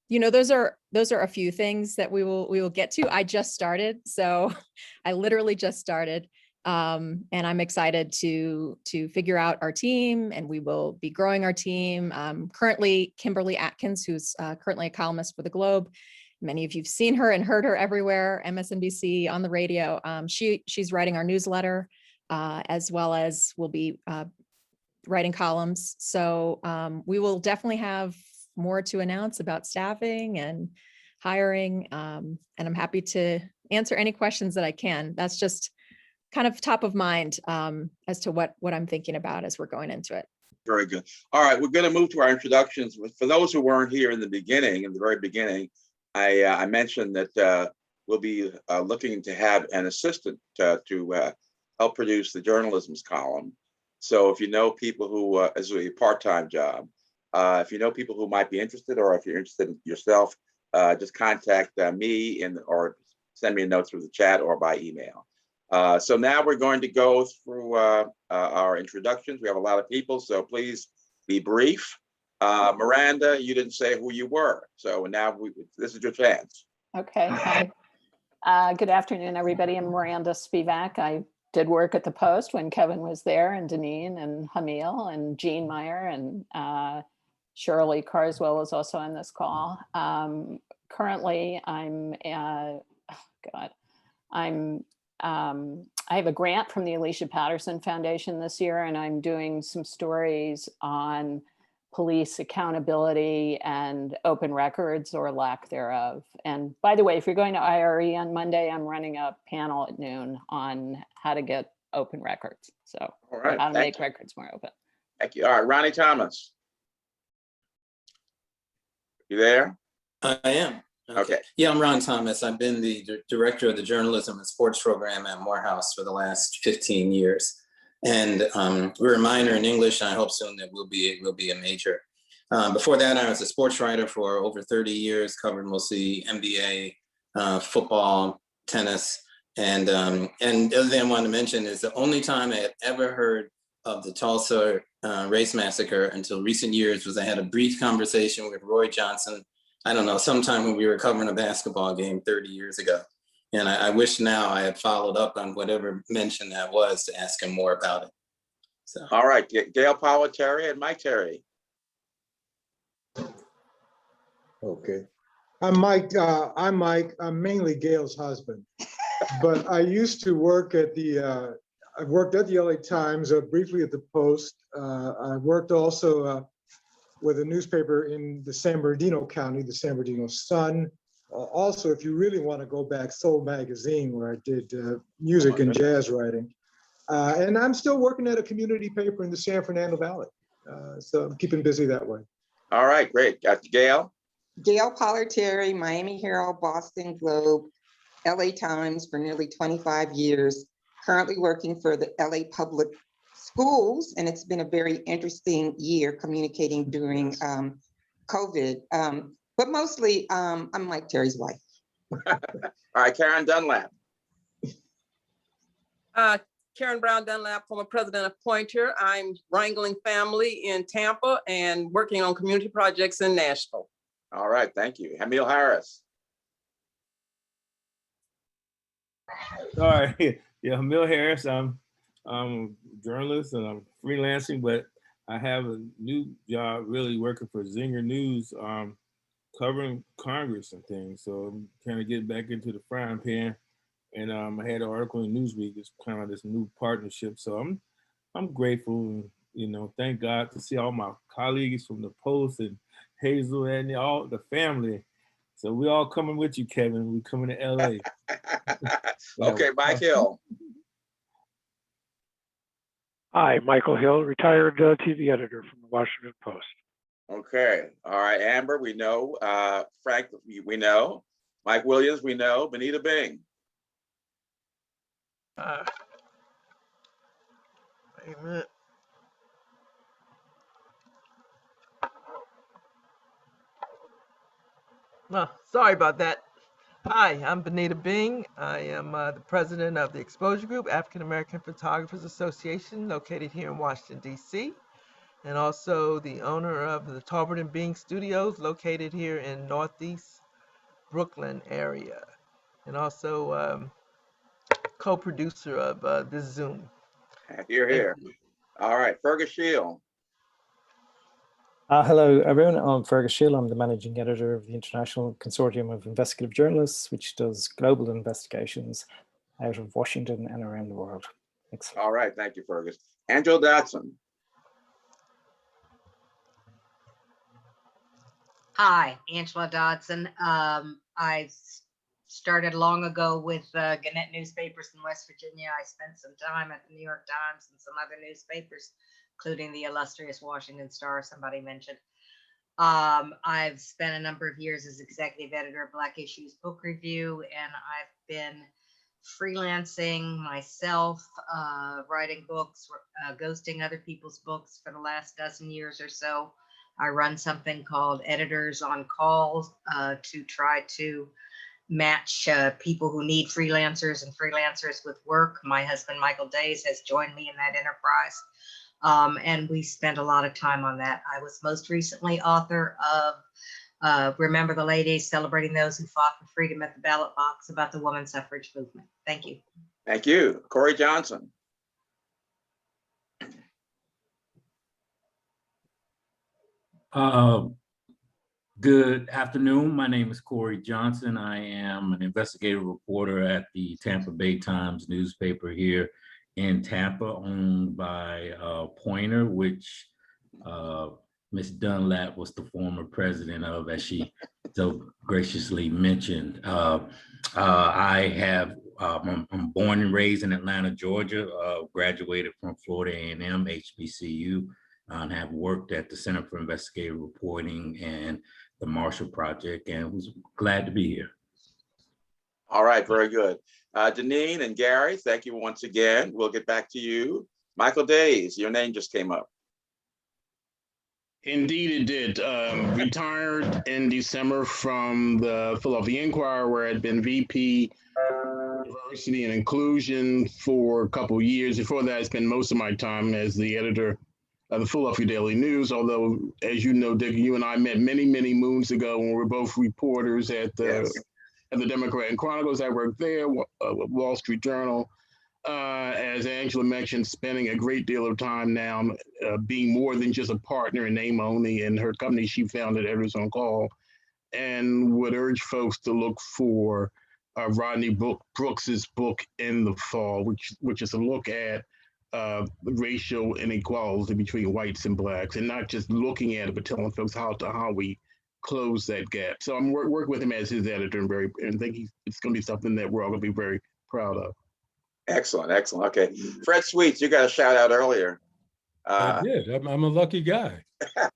you know, those are a few things that we will get to. I just started, so I literally just started. And I'm excited to figure out our team, and we will be growing our team. Currently, Kimberly Atkins, who's currently a columnist for the Globe. Many of you've seen her and heard her everywhere, MSNBC, on the radio. She's writing our newsletter, as well as we'll be writing columns. So we will definitely have more to announce about staffing and hiring. And I'm happy to answer any questions that I can. That's just kind of top of mind as to what I'm thinking about as we're going into it. Very good. All right, we're going to move to our introductions. For those who weren't here in the very beginning, I mentioned that we'll be looking to have an assistant to help produce the Journal-isms column. So if you know people who, is a part-time job, if you know people who might be interested, or if you're interested in yourself, just contact me or send me a note through the chat or by email. So now we're going to go through our introductions. We have a lot of people, so please be brief. Miranda, you didn't say who you were, so now this is your chance. Okay, hi. Good afternoon, everybody. I'm Miranda Spivak. I did work at the Post when Kevin was there, and DeNeen and Hamil and Jean Meyer, and Shirley Carswell is also on this call. Currently, I have a grant from the Alicia Patterson Foundation this year, and I'm doing some stories on police accountability and open records or lack thereof. And by the way, if you're going to IRE on Monday, I'm running a panel at noon on how to get open records. So All right, how to make records more open. Thank you. All right, Ronnie Thomas. You there? I am. Okay. Yeah, I'm Ron Thomas. I've been the director of the journalism and sports program at Morehouse for the last 15 years. And we're a minor in English, and I hope soon that we'll be a major. Before that, I was a sports writer for over 30 years, covered mostly NBA, football, tennis. And the other thing I wanted to mention is the only time I had ever heard of the Tulsa race massacre until recent years was I had a brief conversation with Roy Johnson, I don't know, sometime when we were covering a basketball game 30 years ago. And I wish now I had followed up on whatever mention that was to ask him more about it. So. All right, Gail Power Terry and Mike Terry. Okay. I'm Mike. I'm mainly Gail's husband, but I used to work at the, I've worked at the LA Times, briefly at the Post. I worked also with a newspaper in the San Bernardino County, the San Bernardino Sun. Also, if you really want to go back, Soul Magazine, where I did music and jazz writing. And I'm still working at a community paper in the San Fernando Valley. So I'm keeping busy that way. All right, great. Got Gail. Gail Pollard Terry, Miami Herald, Boston Globe, LA Times for nearly 25 years, currently working for the LA Public Schools. And it's been a very interesting year communicating during COVID. But mostly, I'm Mike Terry's wife. All right, Karen Dunlap. Karen Brown Dunlap, former president of Pointer. I'm wrangling family in Tampa and working on community projects in Nashville. All right, thank you. Hamil Harris. All right, yeah, Hamil Harris. I'm a journalist and I'm freelancing, but I have a new job really working for Zinger News, covering Congress and things. So I'm trying to get back into the frying pan. And I had an article in Newsweek. It's kind of this new partnership. So I'm grateful, and, you know, thank God to see all my colleagues from the Post and Hazel and all the family. So we all coming with you, Kevin. We coming to LA. Okay, Mike Hill. Hi, Michael Hill, retired TV editor from the Washington Post. Okay, all right, Amber, we know. Frank, we know. Mike Williams, we know. Benita Bing. Wait a minute. Well, sorry about that. Hi, I'm Benita Bing. I am the president of the Exposure Group, African American Photographers Association, located here in Washington, D.C., and also the owner of the Talbert and Bing Studios, located here in Northeast Brooklyn area, and also co-producer of this Zoom. Here. All right, Fergus Shield. Hello, everyone. I'm Fergus Shield. I'm the managing editor of the International Consortium of Investigative Journalists, which does global investigations out of Washington and around the world. Thanks. All right, thank you, Fergus. Angela Dotson. Hi, Angela Dodson. I started long ago with Gannett newspapers in West Virginia. I spent some time at the New York Times and some other newspapers, including the illustrious Washington Star, somebody mentioned. I've spent a number of years as executive editor of Black Issues Book Review, and I've been freelancing myself, writing books, ghosting other people's books for the last dozen years or so. I run something called Editors on Call to try to match people who need freelancers and freelancers with work. My husband, Michael Days, has joined me in that enterprise. And we spent a lot of time on that. I was most recently author of Remember the Ladies, Celebrating Those Who Fought for Freedom at the Ballot Box, about the women's suffrage movement. Thank you. Thank you. Corey Johnson. Good afternoon. My name is Corey Johnson. I am an investigative reporter at the Tampa Bay Times newspaper here in Tampa, owned by Pointer, which Ms. Dunlap was the former president of, as she so graciously mentioned. I'm born and raised in Atlanta, Georgia, graduated from Florida A&M, HBCU, and have worked at the Center for Investigative Reporting and the Marshall Project, and was glad to be here. All right, very good. DeNeen and Gary, thank you once again. We'll get back to you. Michael Days, your name just came up. Indeed, it did. Retired in December from the Philadelphia Inquirer, where I'd been VP Diversity and Inclusion for a couple of years. Before that, I spent most of my time as the editor of the Philadelphia Daily News, although, as you know, Dick, you and I met many, many moons ago when we were both reporters at the Democrat and Chronicles. I worked there, Wall Street Journal. As Angela mentioned, spending a great deal of time now being more than just a partner in name only in her company she founded, Editors on Call, and would urge folks to look for Rodney Brooks's book In the Fall, which is a look at racial inequality between whites and blacks, and not just looking at it, but telling folks how we close that gap. So I'm working with him as his editor, and think it's going to be something that we're all going to be very proud of. Excellent, excellent. Okay, Fred Sweets, you got a shout out earlier. I did. I'm a lucky guy.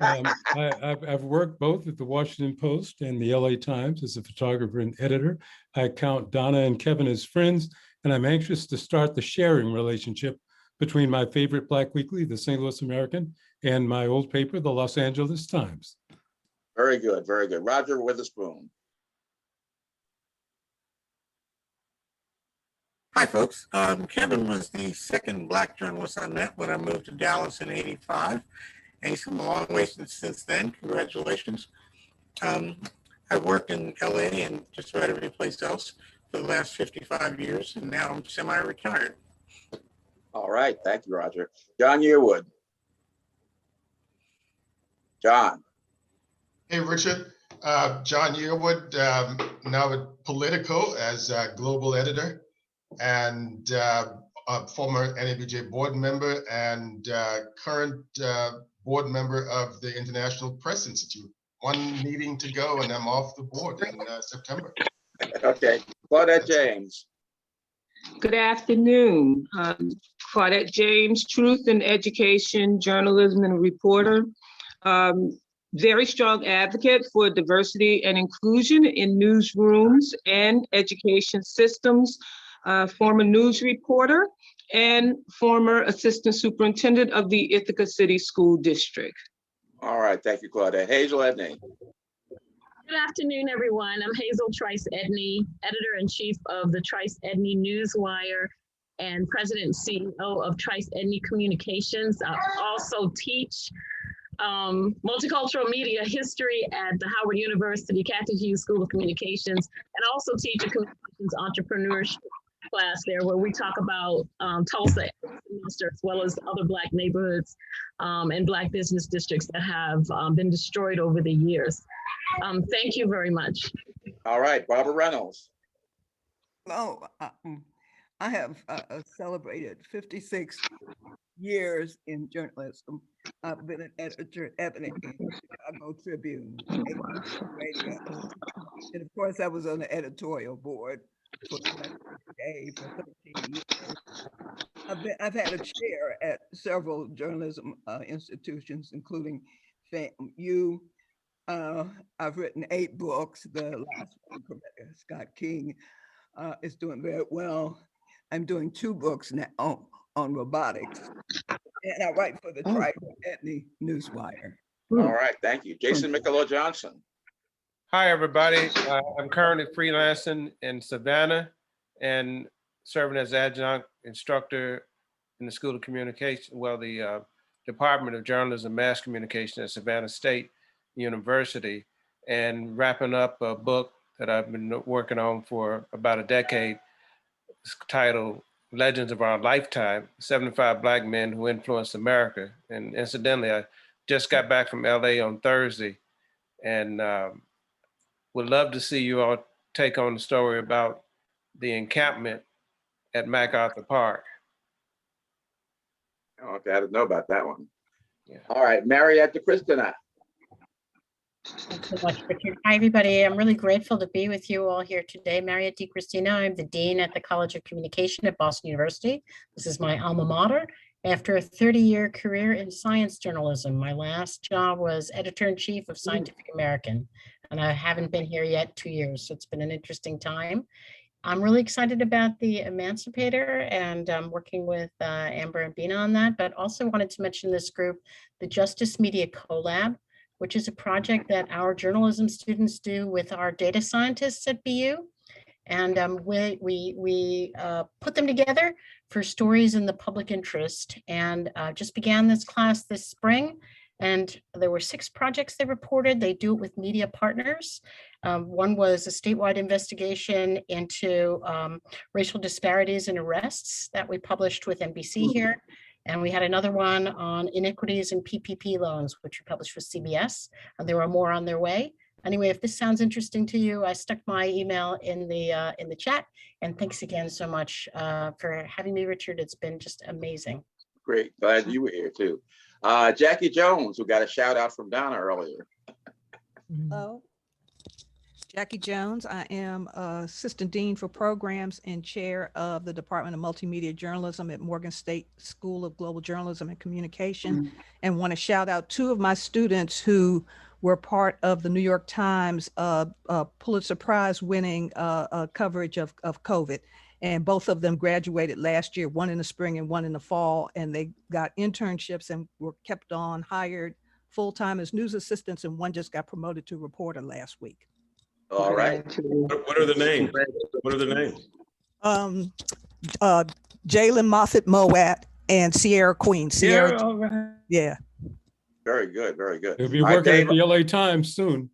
I've worked both at the Washington Post and the LA Times as a photographer and editor. I count Donna and Kevin as friends, and I'm anxious to start the sharing relationship between my favorite Black weekly, the St. Louis American, and my old paper, the Los Angeles Times. Very good, very good. Roger Witherspoon. Hi, folks. Kevin was the second Black journalist I met when I moved to Dallas in '85, and he's come a long way since then. Congratulations. I've worked in LA and just about every place else for the last 55 years, and now I'm semi-retired. All right, thank you, Roger. John Yearwood. John. Hey, Richard. John Yearwood, now at Politico as global editor, and a former NABJ board member and current board member of the International Press Institute. One meeting to go and I'm off the board in September. Okay, Claudette James. Good afternoon. Claudette James, Truth in Education, Journalism and Reporter. Very strong advocate for diversity and inclusion in newsrooms and education systems. Former news reporter and former assistant superintendent of the Ithaca City School District. All right, thank you, Claudette. Hazel Edney. Good afternoon, everyone. I'm Hazel Trice Edney, editor-in-chief of the Trice Edney Newswire and president and CEO of Trice Edney Communications. I also teach multicultural media history at the Howard University Cathy Hughes School of Communications, and also teach a communications entrepreneurship class there where we talk about Tulsa as well as other Black neighborhoods and Black business districts that have been destroyed over the years. Thank you very much. All right, Barbara Reynolds. Hello, I have celebrated 56 years in journalism. I've been an editor at Ebony, Chicago Tribune, Radio. And of course, I was on the editorial board for 13 years. I've had a chair at several journalism institutions, including FAMU. I've written 8 books. The last one, Scott King, is doing very well. I'm doing 2 books now on robotics. And I write for the Trice Edney Newswire. All right, thank you. Jason Michelot Johnson. Hi, everybody. I'm currently freelancing in Savannah and serving as adjunct instructor in the School of Communication, well, the Department of Journalism and Mass Communication at Savannah State University, and wrapping up a book that I've been working on for about a decade. It's titled Legends of Our Lifetime, 75 Black Men Who Influenced America. And incidentally, I just got back from LA on Thursday, and would love to see you all take on the story about the encampment at MacArthur Park. Oh, okay, I didn't know about that one. Yeah. All right, Marietta Christina. Thanks so much, Richard. Hi, everybody. I'm really grateful to be with you all here today. Marietta Christina. I'm the Dean at the College of Communication at Boston University. This is my alma mater. After a 30-year career in science journalism, my last job was editor-in-chief of Scientific American, and I haven't been here yet 2 years, so it's been an interesting time. I'm really excited about the Emancipator, and I'm working with Amber and Bina on that, but also wanted to mention this group, the Justice Media Collab, which is a project that our journalism students do with our data scientists at BU. And we put them together for stories in the public interest, and just began this class this spring. And there were 6 projects they reported. They do it with media partners. One was a statewide investigation into racial disparities in arrests that we published with NBC here. And we had another one on inequities in PPP loans, which we published with CBS. And there are more on their way. Anyway, if this sounds interesting to you, I stuck my email in the chat. And thanks again so much for having me, Richard. It's been just amazing. Great, glad you were here too. Jackie Jones, who got a shout out from Donna earlier. Hello, Jackie Jones. I am Assistant Dean for Programs and Chair of the Department of Multimedia Journalism at Morgan State School of Global Journalism and Communication, and want to shout out 2 of my students who were part of the New York Times Pulitzer Prize winning coverage of COVID. And both of them graduated last year, one in the spring and one in the fall, and they got internships and were kept on, hired full-time as news assistants, and one just got promoted to reporter last week. All right. What are the names? What are the names? Jalen Moffett Moat and Sierra Queen. Sierra, all right. Yeah. Very good, very good. He'll be working at the LA Times soon.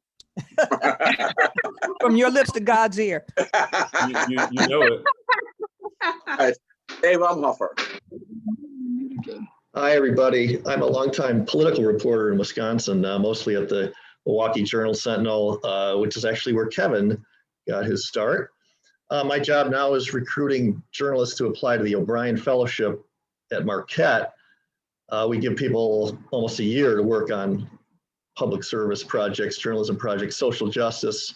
From your lips to God's ear. You know it. Dave Umhofer. Hi, everybody. I'm a longtime political reporter in Wisconsin, mostly at the Milwaukee Journal-Sentinel, which is actually where Kevin got his start. My job now is recruiting journalists to apply to the O'Brien Fellowship at Marquette. We give people almost a year to work on public service projects, journalism projects, social justice.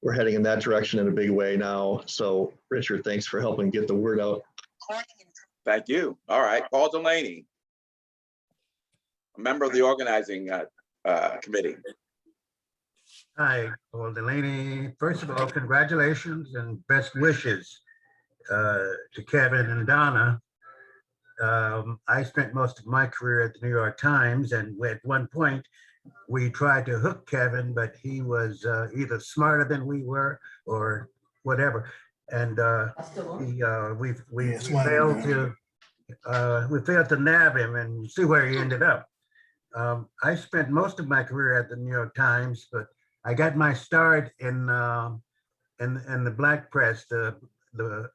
We're heading in that direction in a big way now. So Richard, thanks for helping get the word out. Thank you. All right, Paul Delaney, a member of the organizing committee. Hi, Paul Delaney. First of all, congratulations and best wishes to Kevin and Donna. I spent most of my career at the New York Times, and at one point we tried to hook Kevin, but he was either smarter than we were or whatever. And we failed to nab him and see where he ended up. I spent most of my career at the New York Times, but I got my start in the Black press, the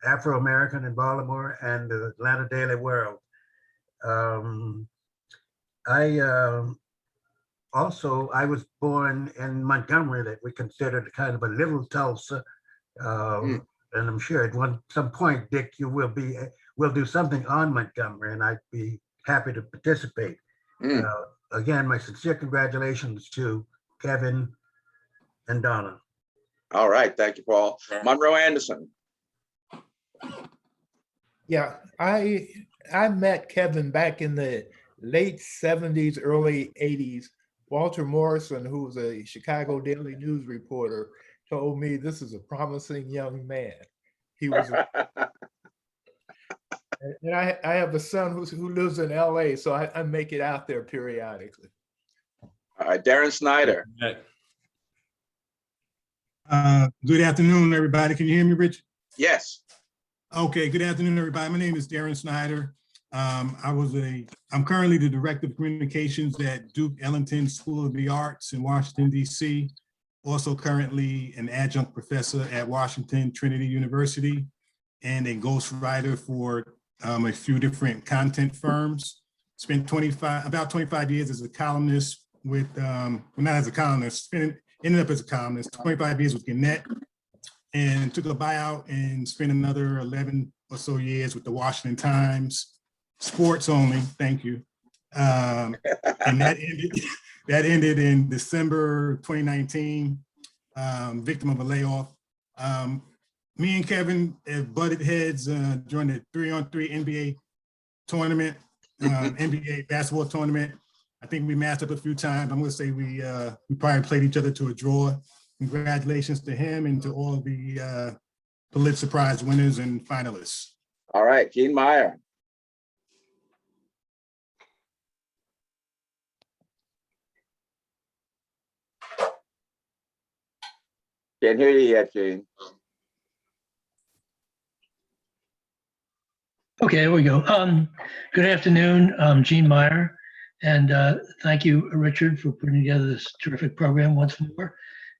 Afro-American in Baltimore and the Atlanta Daily World. I was born in Montgomery, that we considered kind of a little Tulsa. And I'm sure at some point, Dick, we'll do something on Montgomery, and I'd be happy to participate. Again, my sincere congratulations to Kevin and Donna. All right, thank you, Paul. Monroe Anderson. Yeah, I met Kevin back in the late 70s, early 80s. Walter Morrison, who was a Chicago Daily News reporter, told me this is a promising young man. He was, and I have a son who lives in LA, so I make it out there periodically. All right, Darren Snyder. Good afternoon, everybody. Can you hear me, Rich? Yes. Okay, good afternoon, everybody. My name is Darren Snyder. I'm currently the Director of Communications at Duke Ellington School of the Arts in Washington, D.C. Also currently an adjunct professor at Washington Trinity University and a ghostwriter for a few different content firms. Spent about 25 years as a columnist with, well, not as a columnist, ended up as a columnist, 25 years with Gannett, and took a buyout and spent another 11 or so years with the Washington Times, sports only, thank you. And that ended in December 2019, victim of a layoff. Me and Kevin have butted heads during the 3-on-3 NBA tournament, NBA basketball tournament. I think we matched up a few times. I'm gonna say we probably played each other to a draw. Congratulations to him and to all the Pulitzer Prize winners and finalists. All right, Gene Meyer. Can't hear you yet, Gene. Okay, there we go. Good afternoon, I'm Gene Meyer, and thank you, Richard, for putting together this terrific program once more.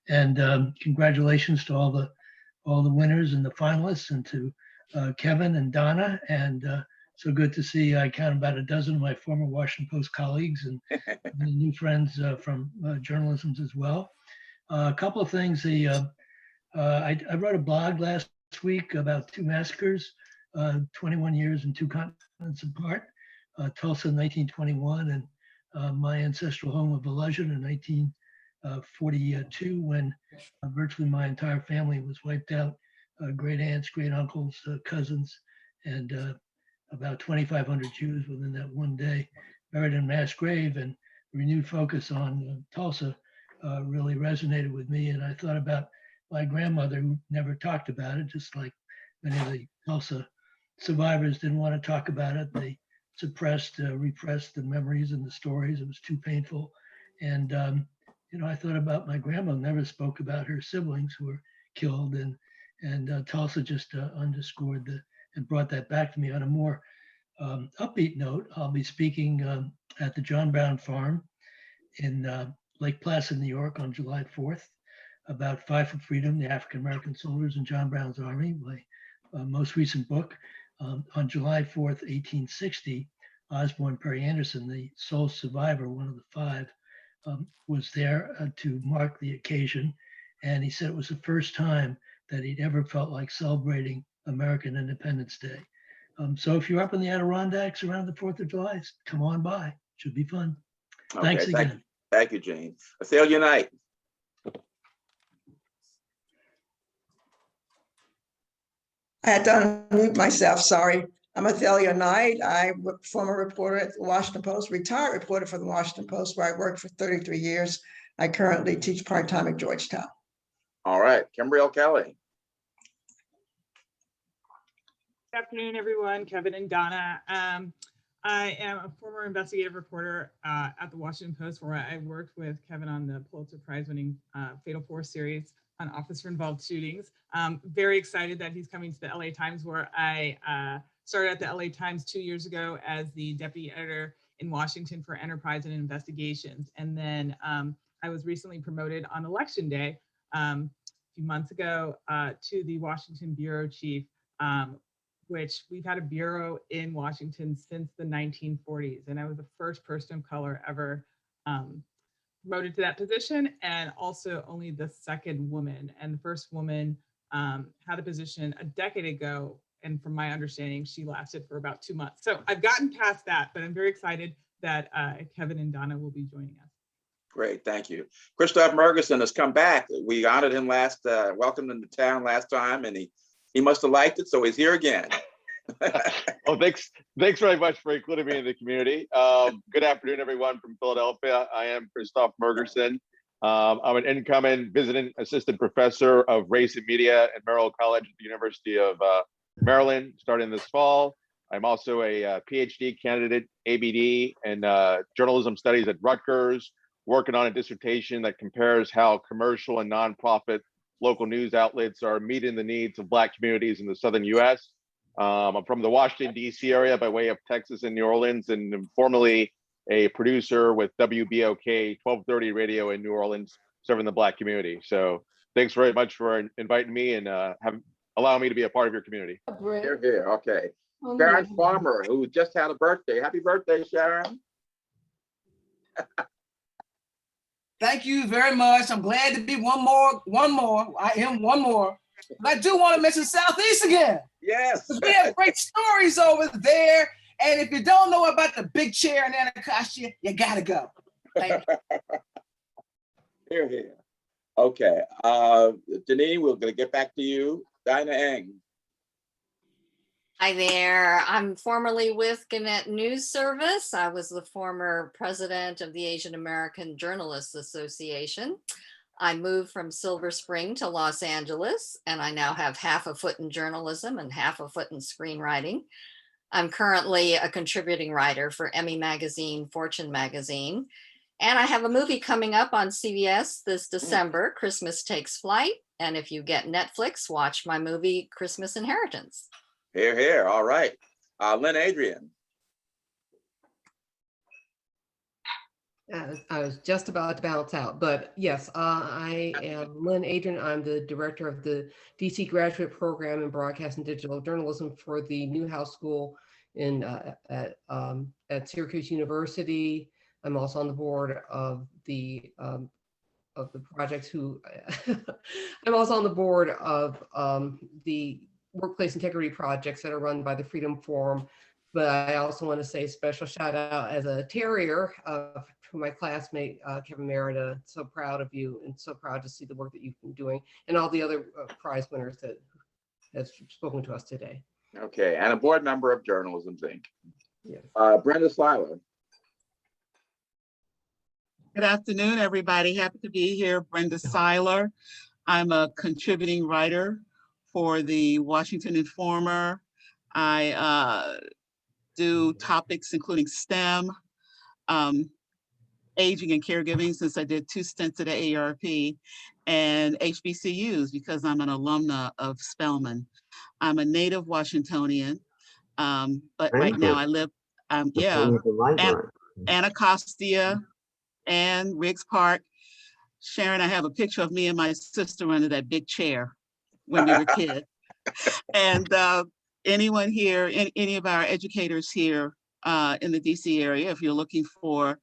And congratulations to all the winners and the finalists, and to Kevin and Donna. And so good to see. I count about a dozen of my former Washington Post colleagues and new friends from journalism as well. A couple of things. I wrote a blog last week about two massacres. 21 years and two continents apart, Tulsa in 1921 and my ancestral home of Volusia in 1942, when virtually my entire family was wiped out, great aunts, great uncles, cousins, and about 2,500 Jews within that one day buried in mass grave. And renewed focus on Tulsa really resonated with me. And I thought about my grandmother, who never talked about it, just like many of the Tulsa survivors didn't want to talk about it. They suppressed, repressed the memories and the stories. It was too painful. And, I thought about my grandma, never spoke about her siblings who were killed. And Tulsa just underscored and brought that back to me. On a more upbeat note, I'll be speaking at the John Brown Farm in Lake Placid, New York on July 4th about Fight for Freedom, the African-American Soldiers in John Brown's Army, my most recent book. On July 4th, 1860, Osborne Perry Anderson, the sole survivor, one of the five, was there to mark the occasion. And he said it was the first time that he'd ever felt like celebrating American Independence Day. So if you're up in the Adirondacks around the 4th of July, come on by. Should be fun. Okay, Thanks again. Thank you, Gene. Athalia Knight. I had to unmute myself, sorry. I'm Athalia Knight. I'm a former reporter at the Washington Post, retired reporter for the Washington Post, where I worked for 33 years. I currently teach part-time at Georgetown. All right, Kimberly Kelly. Good afternoon, everyone. Kevin and Donna. I am a former investigative reporter at the Washington Post, where I worked with Kevin on the Pulitzer Prize-winning Fatal 4 series on officer-involved shootings. Very excited that he's coming to the LA Times, where I started at the LA Times 2 years ago as the deputy editor in Washington for enterprise and investigations. And then I was recently promoted on election day a few months ago to the Washington bureau chief, which we've had a bureau in Washington since the 1940s. And I was the first person of color ever promoted to that position, and also only the second woman. And the first woman had a position a decade ago. And from my understanding, she lasted for about 2 months. So I've gotten past that, but I'm very excited that Kevin and Donna will be joining us. Great, thank you. Christoph Mergerson has come back. We honored him welcomed him to town last time, and he must have liked it, so he's here again. Well, thanks very much for including me in the community. Good afternoon, everyone from Philadelphia. I am Christoph Mergerson. I'm an incoming visiting assistant professor of race and media at Merrill College at the University of Maryland, starting this fall. I'm also a PhD candidate, ABD, in journalism studies at Rutgers, working on a dissertation that compares how commercial and nonprofit local news outlets are meeting the needs of Black communities in the Southern US. I'm from the Washington, D.C. area by way of Texas and New Orleans, and I'm formerly a producer with WBOK 1230 radio in New Orleans, serving the Black community. So thanks very much for inviting me and allowing me to be a part of your community. Here, here, okay. Sharon Farmer, who just had a birthday. Happy birthday, Sharon. Thank you very much. I'm glad to be one more. I am one more. But I do want to mention Southeast again. Yes. We have great stories over there. And if you don't know about the big chair in Anacostia, you gotta go. Thank you. Here, here. Okay. DeNeen, we're gonna get back to you. Dinah Eng. Hi there. I'm formerly with Gannett News Service. I was the former president of the Asian American Journalists Association. I moved from Silver Spring to Los Angeles, and I now have half a foot in journalism and half a foot in screenwriting. I'm currently a contributing writer for Emmy Magazine, Fortune Magazine, and I have a movie coming up on CBS this December, Christmas Takes Flight. And if you get Netflix, watch my movie, Christmas Inheritance. Here, here. All right. Lynn Adrian. I was just about to bounce out, but yes, I am Lynn Adrian. I'm the director of the DC Graduate Program in Broadcast and Digital Journalism for the Newhouse School at Syracuse University. I'm also on the board of the projects I'm also on the board of the workplace integrity projects that are run by the Freedom Forum. But I also want to say a special shout out as a terrier for my classmate, Kevin Merida. So proud of you and so proud to see the work that you've been doing and all the other prize winners that have spoken to us today. Okay, and a board member of Journalism Inc. Yes. Brenda Seiler. Good afternoon, everybody. Happy to be here. Brenda Seiler. I'm a contributing writer for the Washington Informer. I do topics including STEM, aging and caregiving, since I did 2 stints at the AARP, and HBCUs because I'm an alumna of Spelman. I'm a native Washingtonian, but right now I live, Anacostia and Riggs Park. Sharon, I have a picture of me and my sister under that big chair when we were kids. And anyone here, any of our educators here in the DC area, if you're looking for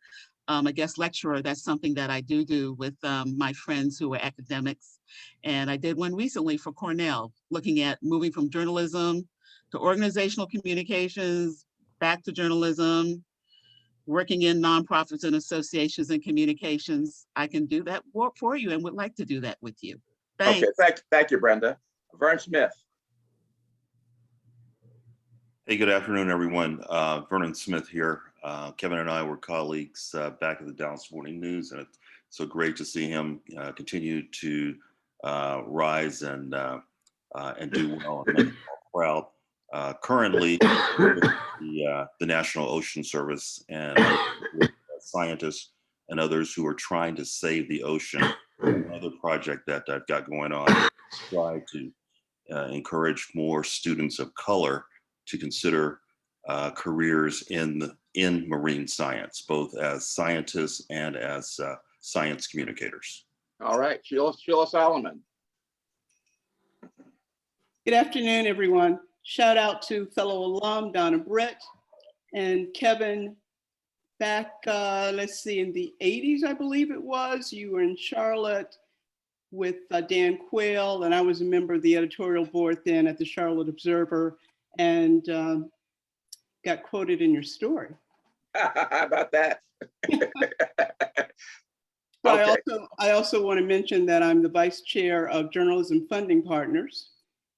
a guest lecturer, that's something that I do with my friends who are academics. And I did one recently for Cornell, looking at moving from journalism to organizational communications, back to journalism, working in nonprofits and associations and communications. I can do that work for you and would like to do that with you. Thanks. Okay, thank you, Brenda. Vern Smith. Hey, good afternoon, everyone. Vernon Smith here. Kevin and I were colleagues back at the Dallas Morning News, and it's so great to see him continue to rise and do well and make us all proud. Currently, the National Ocean Service and scientists and others who are trying to save the ocean. Another project that I've got going on, try to encourage more students of color to consider careers in marine science, both as scientists and as science communicators. All right, Sheila Solomon. Good afternoon, everyone. Shout out to fellow alum Donna Britt and Kevin. Back, let's see, in the 80s, I believe it was, you were in Charlotte with Dan Quayle, and I was a member of the editorial board then at the Charlotte Observer, and got quoted in your story. How about that? Okay. I also want to mention that I'm the vice chair of Journalism Funding Partners,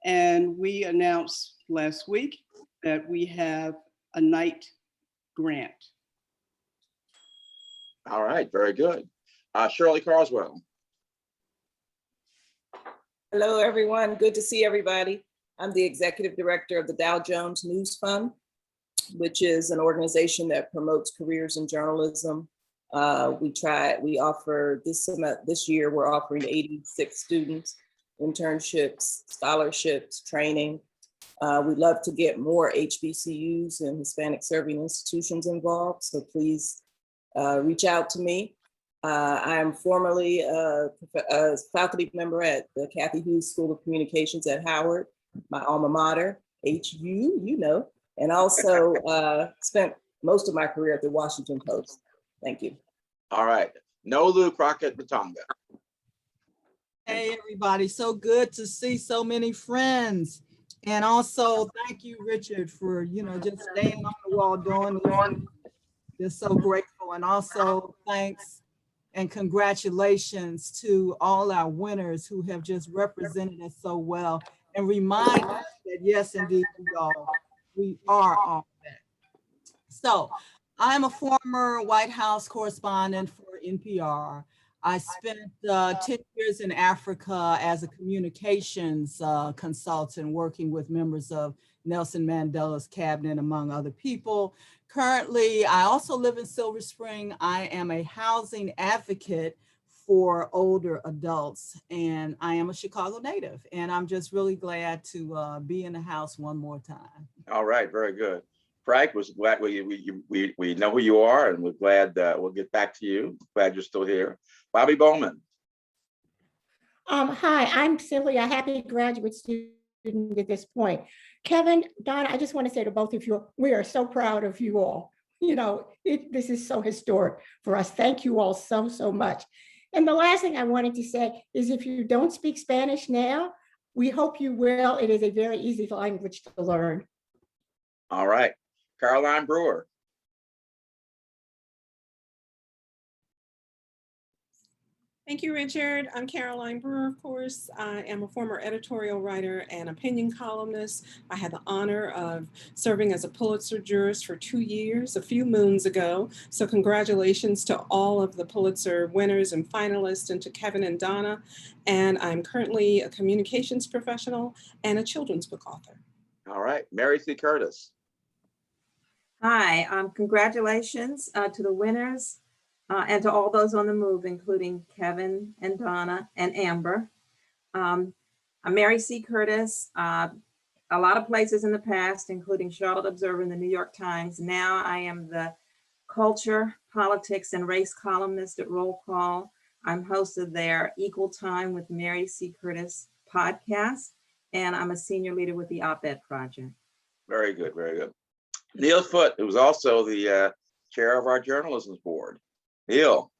and we announced last week that we have a Knight grant. All right, very good. Shirley Carswell. Hello, everyone. Good to see everybody. I'm the executive director of the Dow Jones News Fund, which is an organization that promotes careers in journalism. We offer this year, we're offering 86 students internships, scholarships, training. We'd love to get more HBCUs and Hispanic serving institutions involved, so please reach out to me. I am formerly a faculty member at the Kathy Hughes School of Communications at Howard, my alma mater, HU, you know, and also spent most of my career at the Washington Post. Thank you. All right. Nolu Crockett Matonga. Hey, everybody. So good to see so many friends. And also thank you, Richard, for, just staying on the wall doing this. Just so grateful. And also thanks and congratulations to all our winners who have just represented us so well and remind us that yes, indeed, we are all that. So I'm a former White House correspondent for NPR. I spent 10 years in Africa as a communications consultant working with members of Nelson Mandela's cabinet, among other people. Currently, I also live in Silver Spring. I am a housing advocate for older adults, and I am a Chicago native. And I'm just really glad to be in the house one more time. All right, very good. Frank, was glad we know who you are, and we're glad we'll get back to you. Glad you're still here. Bobby Bowman. Hi, I'm simply a happy graduate student at this point. Kevin, Donna, I just want to say to both of you, we are so proud of you all. This is so historic for us. Thank you all so, so much. And the last thing I wanted to say is if you don't speak Spanish now, we hope you will. It is a very easy language to learn. All right. Caroline Brewer. Thank you, Richard. I'm Caroline Brewer, of course. I am a former editorial writer and opinion columnist. I had the honor of serving as a Pulitzer jurist for 2 years, a few moons ago. So congratulations to all of the Pulitzer winners and finalists, and to Kevin and Donna. And I'm currently a communications professional and a children's book author. All right, Mary C. Curtis. Hi, congratulations to the winners. And to all those on the move, including Kevin and Donna and Amber. I'm Mary C. Curtis, a lot of places in the past, including Charlotte Observer and the New York Times. Now I am the culture, politics, and race columnist at Roll Call. I'm host of their Equal Time with Mary C. Curtis podcast, and I'm a senior leader with the Op-Ed Project. Very good, very good. Neil Foote, who was also the chair of our journalism board. Neil.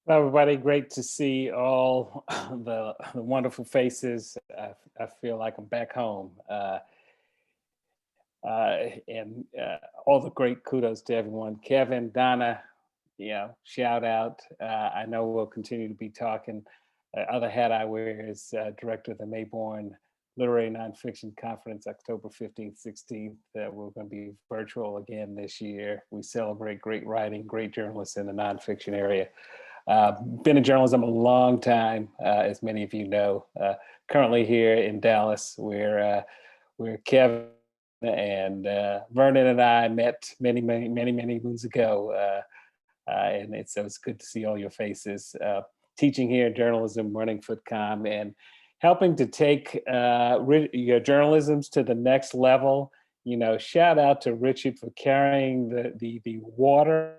Hello, everybody. Great to see all the wonderful faces. I feel like I'm back home. And all the great kudos to everyone. Kevin, Donna, shout out. I know we'll continue to be talking. Other hat I wear is director of the Mayborn Literary Nonfiction Conference, October 15th, 16th. We're going to be virtual again this year. We celebrate great writing, great journalists in the nonfiction area. Been in journalism a long time, as many of you know. Currently here in Dallas, where Kevin and Vernon and I met many moons ago. And so it's good to see all your faces. Teaching here in journalism, running FootCom, and helping to take your journalisms to the next level. Shout out to Richard for carrying the water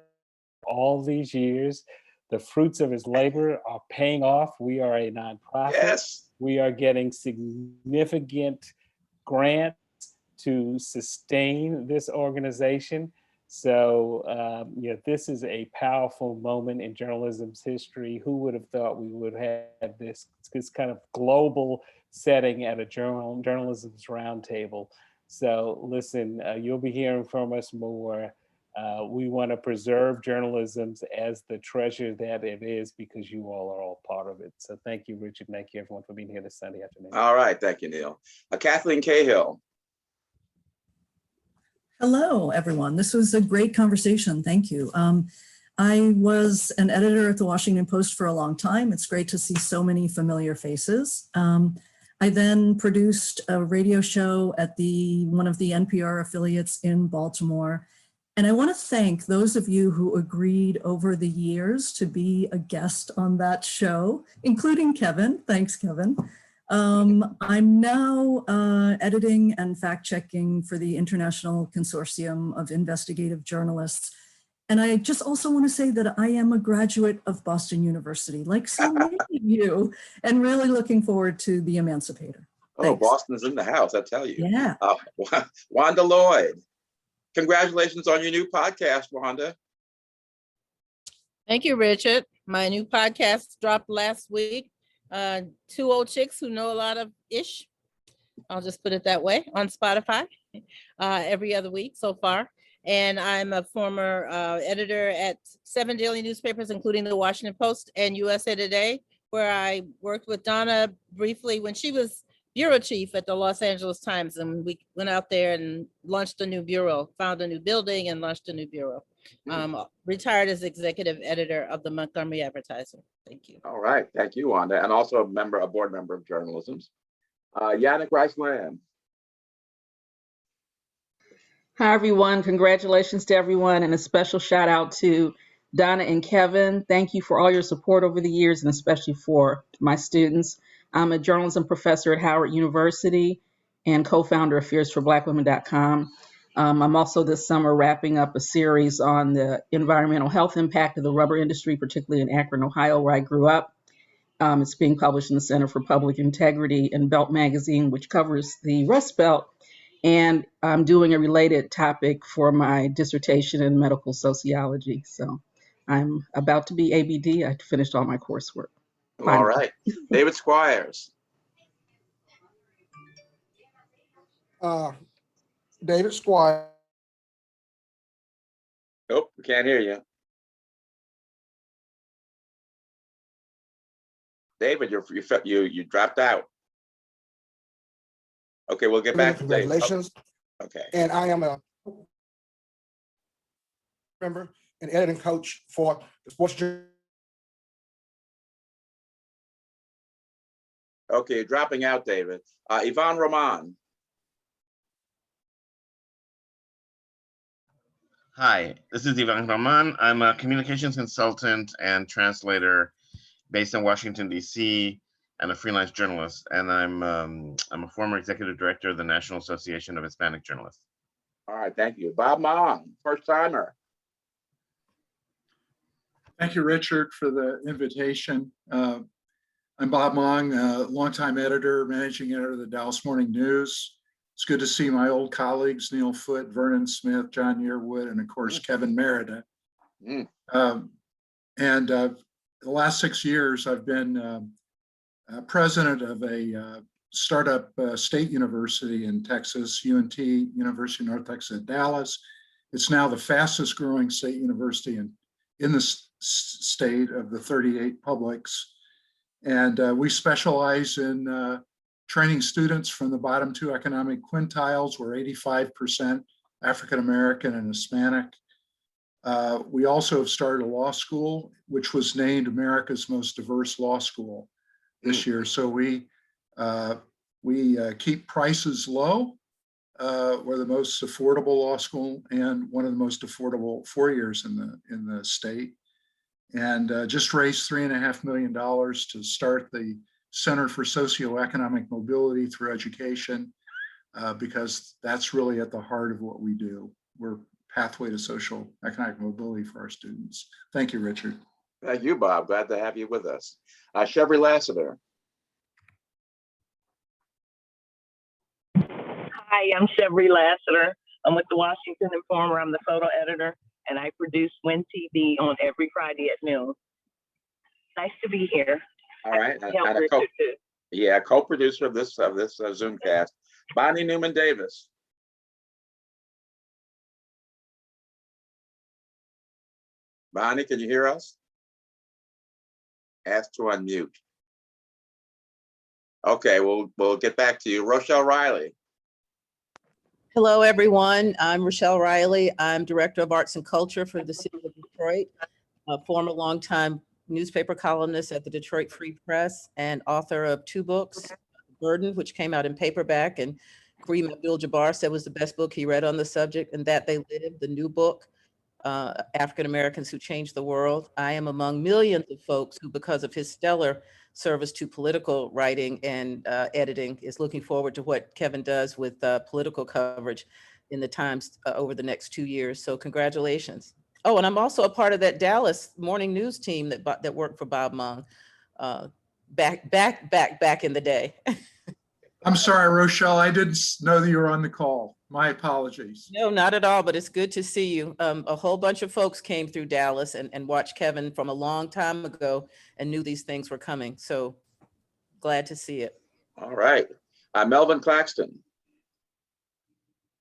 all these years. The fruits of his labor are paying off. We are a nonprofit. Yes. We are getting significant grants to sustain this organization. So, this is a powerful moment in journalism's history. Who would have thought we would have this kind of global setting at a Journal-isms Roundtable? So listen, you'll be hearing from us more. We want to preserve journalism as the treasure that it is, because you all are all part of it. So thank you, Richard. Thank you, everyone, for being here this Sunday afternoon. All right. Thank you, Neil. Kathleen Cahill. Hello, everyone. This was a great conversation. Thank you. I was an editor at the Washington Post for a long time. It's great to see so many familiar faces. I then produced a radio show at one of the NPR affiliates in Baltimore. And I want to thank those of you who agreed over the years to be a guest on that show, including Kevin. Thanks, Kevin. I'm now editing and fact-checking for the International Consortium of Investigative Journalists. And I just also want to say that I am a graduate of Boston University, like so many of you, and really looking forward to the Emancipator. Oh, Thanks. Boston's in the house, I tell you. Yeah. Wanda Lloyd, congratulations on your new podcast, Wanda. Thank you, Richard. My new podcast dropped last week. Two old chicks who know a lot of ish. I'll just put it that way, on Spotify every other week so far. And I'm a former editor at 7 daily newspapers, including the Washington Post and USA Today, where I worked with Donna briefly when she was bureau chief at the Los Angeles Times. And we went out there and launched a new bureau, found a new building and launched a new bureau. Retired as executive editor of the Montgomery Advertiser. Thank you. All right, thank you, Wanda, and also a board member of Journal-isms. Yannick Rice-Lamb. Hi, everyone. Congratulations to everyone, and a special shout out to Donna and Kevin. Thank you for all your support over the years, and especially for my students. I'm a journalism professor at Howard University and co-founder of fearsforblackwomen.com. I'm also this summer wrapping up a series on the environmental health impact of the rubber industry, particularly in Akron, Ohio, where I grew up. It's being published in the Center for Public Integrity and Belt Magazine, which covers the Rust Belt. And I'm doing a related topic for my dissertation in medical sociology. So I'm about to be ABD. I finished all my coursework. All right, David Squires. David Squires. Nope, we can't hear you. David, you dropped out. Okay, we'll get back to David. Congratulations. Okay. And I am a member and editing coach for the Sports Journal. Okay, you're dropping out, David. Yvonne Roman. Hi, this is Ibram Kendi. I'm a communications consultant and translator based in Washington, D.C., and a freelance journalist. And I'm a former executive director of the National Association of Hispanic Journalists. All right, thank you. Bob Mong, first timer. Thank you, Richard, for the invitation. I'm Bob Mong, longtime editor, managing editor of the Dallas Morning News. It's good to see my old colleagues, Neil Foote, Vernon Smith, John Yearwood, and of course, Kevin Merida. The last 6 years, I've been president of a startup state university in Texas, UNT, University of North Texas at Dallas. It's now the fastest growing state university in the state of the 38 publics. And we specialize in training students from the bottom 2 economic quintiles. We're 85% African-American and Hispanic. We also have started a law school, which was named America's most diverse law school this year. So we keep prices low. We're the most affordable law school and one of the most affordable 4 years in the state. And just raised $3.5 million to start the Center for Socioeconomic Mobility through Education, because that's really at the heart of what we do. We're pathway to social economic mobility for our students. Thank you, Richard. Thank you, Bob. Glad to have you with us. Chevry Lassiter. Hi, I'm Chevry Lassiter. I'm with the Washington Informer. I'm the photo editor, and I produce Win TV on every Friday at noon. Nice to be here. All right, and co-producer of this Zoomcast, Bonnie Newman Davis. Bonnie, can you hear us? Ask to unmute. Okay, we'll get back to you. Rochelle Riley. Hello, everyone. I'm Rochelle Riley. I'm Director of Arts and Culture for the City of Detroit, a former longtime newspaper columnist at the Detroit Free Press and author of 2 books, Burden, which came out in paperback, and Kareem Abdul-Jabbar said was the best book he read on the subject, and That They Live, the new book. African Americans who changed the world. I am among millions of folks who, because of his stellar service to political writing and editing, is looking forward to what Kevin does with political coverage in the Times over the next 2 years. So congratulations. Oh, and I'm also a part of that Dallas morning news team that worked for Bob Mung back in the day. I'm sorry, Rochelle, I didn't know that you were on the call. My apologies. No, not at all, but it's good to see you. A whole bunch of folks came through Dallas and watched Kevin from a long time ago and knew these things were coming. So glad to see it. All right. Melvin Claxton.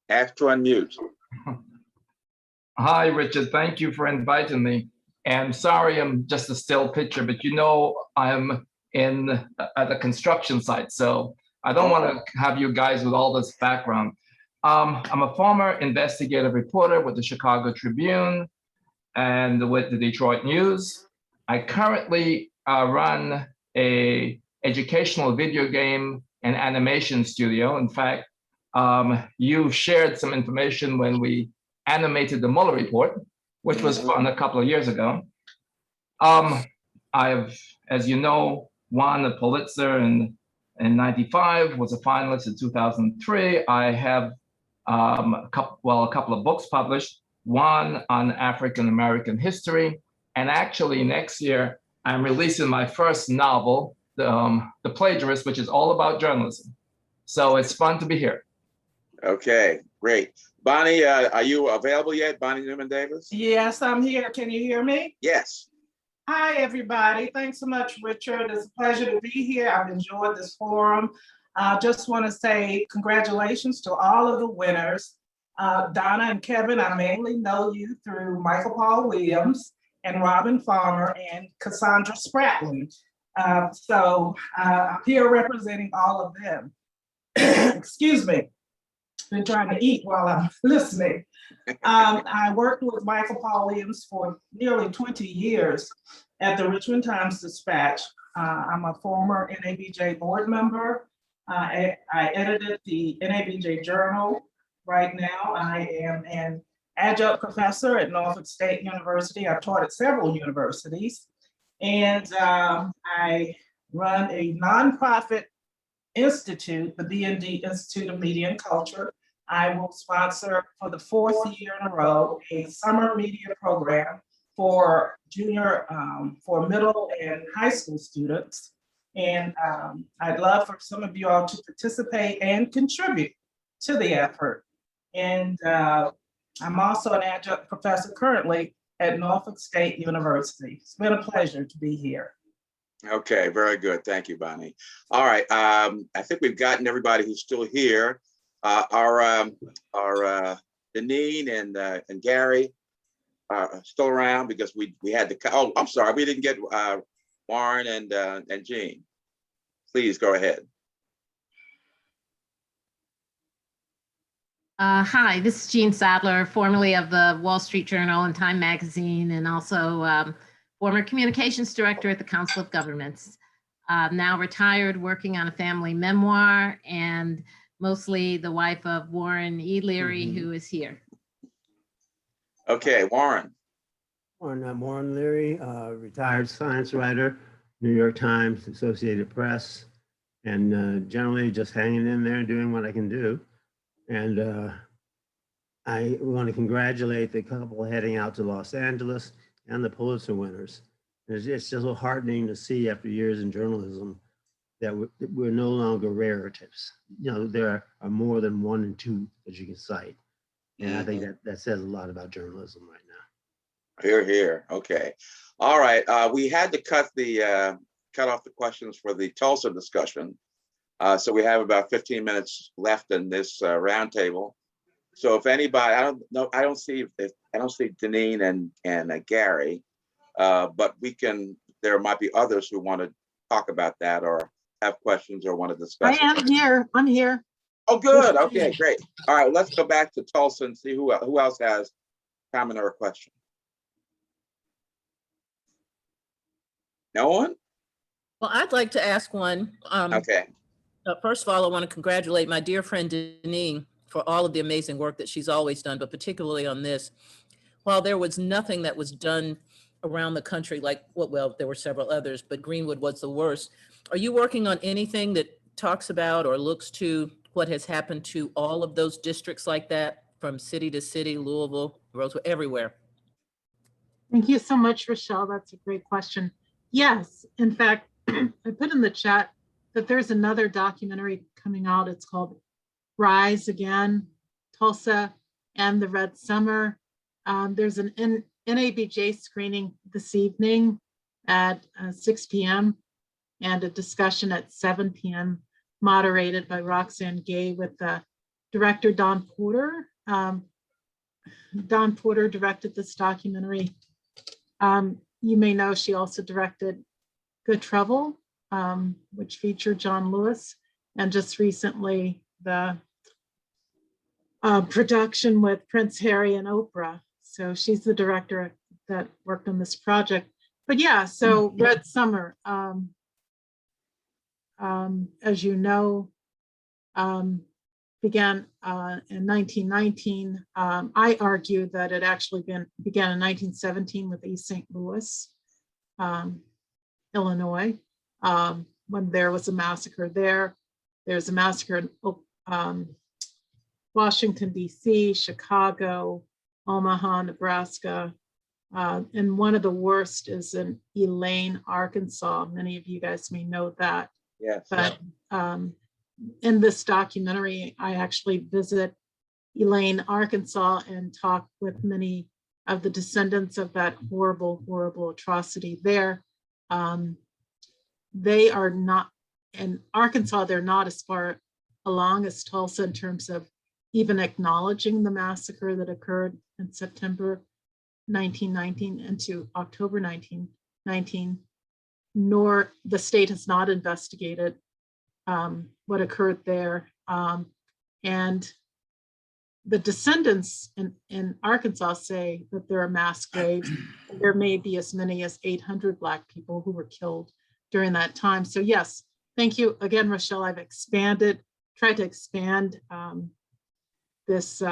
Ask to unmute. Hi, Richard. Thank you for inviting me. And sorry, I'm just a still picture, but you know, I'm at a construction site, so I don't want to have you guys with all this background. I'm a former investigative reporter with the Chicago Tribune and with the Detroit News. I currently run a educational video game and animation studio. In fact, you shared some information when we animated the Mueller report, which was fun a couple of years ago. I've, as you know, won a Pulitzer in 95, was a finalist in 2003. I have a couple of books published, one on African American history, and actually next year I'm releasing my first novel, The Plagiarist, which is all about journalism. So it's fun to be here. Okay, great. Bonnie, are you available yet? Bonnie Newman Davis? Yes, I'm here. Can you hear me? Yes. Hi, everybody. Thanks so much, Richard. It's a pleasure to be here. I've enjoyed this forum. Just want to say congratulations to all of the winners. Donna and Kevin, I mainly know you through Michael Paul Williams and Robin Farmer and Cassandra Spratling. So I'm here representing all of them. Excuse me. Been trying to eat while I'm listening. I worked with Michael Paul Williams for nearly 20 years at the Richmond Times-Dispatch. I'm a former NABJ board member. I edited the NABJ Journal. Right now, I am an adjunct professor at Norfolk State University. I've taught at several universities. And I run a nonprofit institute, the B&D Institute of Media and Culture. I will sponsor for the 4th year in a row a summer media program for for middle and high school students. And I'd love for some of you all to participate and contribute to the effort. And I'm also an adjunct professor currently at Norfolk State University. It's been a pleasure to be here. Okay, very good. Thank you, Bonnie. All right, I think we've gotten everybody who's still here. Our DeNeen and Gary are still around because we had to. Oh, I'm sorry, we didn't get Warren and Jean. Please go ahead. Hi, this is Jean Sadler, formerly of the Wall Street Journal and Time Magazine, and also former communications director at the Council of Governments. Now retired, working on a family memoir, and mostly the wife of Warren E. Leary, who is here. Okay, Warren. I'm Warren Leary, retired science writer, New York Times, Associated Press, and generally just hanging in there and doing what I can do. And I want to congratulate the couple heading out to Los Angeles and the Pulitzer winners. It's just so heartening to see after years in journalism that we're no longer rarities. You know, there are more than 1 and 2 that you can cite. And I think that says a lot about journalism right now. Here, here. Okay. All right. We had to cut off the questions for the Tulsa discussion. So we have about 15 minutes left in this roundtable. So if anybody, I don't see DeNeen and Gary, but there might be others who want to talk about that or have questions or want to discuss. I am here. I'm here. Oh, good. Okay, great. All right, let's go back to Tulsa and see who else has a comment or a question. No one? Well, I'd like to ask one. Okay. First of all, I want to congratulate my dear friend DeNeen for all of the amazing work that she's always done, but particularly on this. while there was nothing that was done around the country like, well, there were several others, but Greenwood was the worst. Are you working on anything that talks about or looks to what has happened to all of those districts like that, from city to city, Louisville, Roseville, everywhere? Thank you so much, Rochelle. That's a great question. Yes, in fact, I put in the chat that there's another documentary coming out. It's called Rise Again, Tulsa and the Red Summer. There's an NABJ screening this evening at 6 p.m. and a discussion at 7 p.m. moderated by Roxanne Gay with director Don Porter. Don Porter directed this documentary. You may know she also directed Good Trouble, which featured John Lewis, and just recently the production with Prince Harry and Oprah. So she's the director that worked on this project. But yeah, so Red Summer, as you know, began in 1919. I argue that it actually began in 1917 with East St. Louis, Illinois, when there was a massacre there. There's a massacre in Washington, D.C., Chicago, Omaha, Nebraska, and one of the worst is in Elaine, Arkansas. Many of you guys may know that. Yes. But in this documentary, I actually visit Elaine, Arkansas, and talk with many of the descendants of that horrible, horrible atrocity there. They are not, in Arkansas, they're not as far along as Tulsa in terms of even acknowledging the massacre that occurred in September 1919 into October 1919, nor the state has not investigated what occurred there. And the descendants in Arkansas say that there are mass graves. There may be as many as 800 Black people who were killed during that time. So yes, thank you again, Rochelle. I've tried to expand this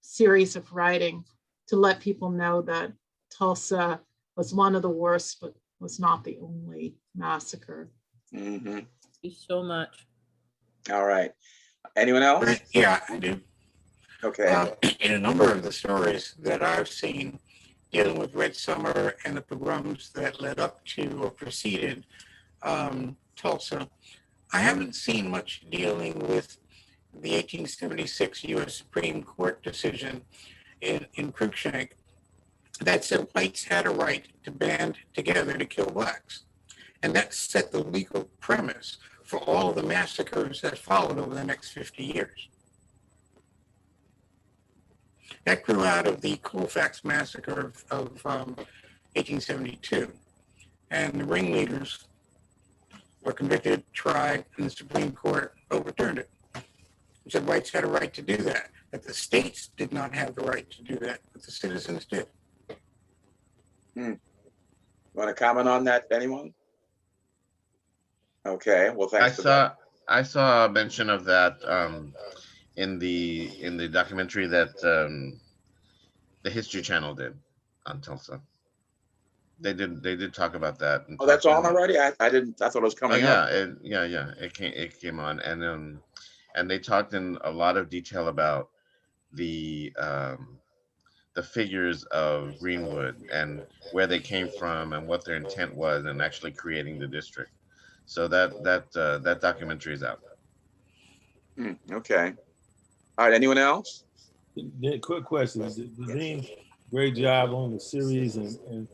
series of writing to let people know that Tulsa was one of the worst, but was not the only massacre. Mm-hmm. Thank you so much. All right. Anyone else? Yeah, I do. Okay. In a number of the stories that I've seen dealing with Red Summer and the pogroms that led up to or preceded Tulsa, I haven't seen much dealing with the 1876 U.S. Supreme Court decision in Cruikshank that said whites had a right to band together to kill blacks. And that set the legal premise for all of the massacres that followed over the next 50 years. That grew out of the Colfax massacre of 1872. And the ringleaders were convicted, tried, and the Supreme Court overturned it. It said whites had a right to do that the states did not have the right to do that, but the citizens did. Want to comment on that, anyone? Okay, well, thanks. I saw a mention of that in the documentary that the History Channel did on Tulsa. They did talk about that. Oh, that's on already? I thought it was coming up. It came on, and they talked in a lot of detail about the figures of Greenwood and where they came from and what their intent was in actually creating the district. So that documentary is out. Okay. All right. Anyone else? Quick question. DeNeen, great job on the series, and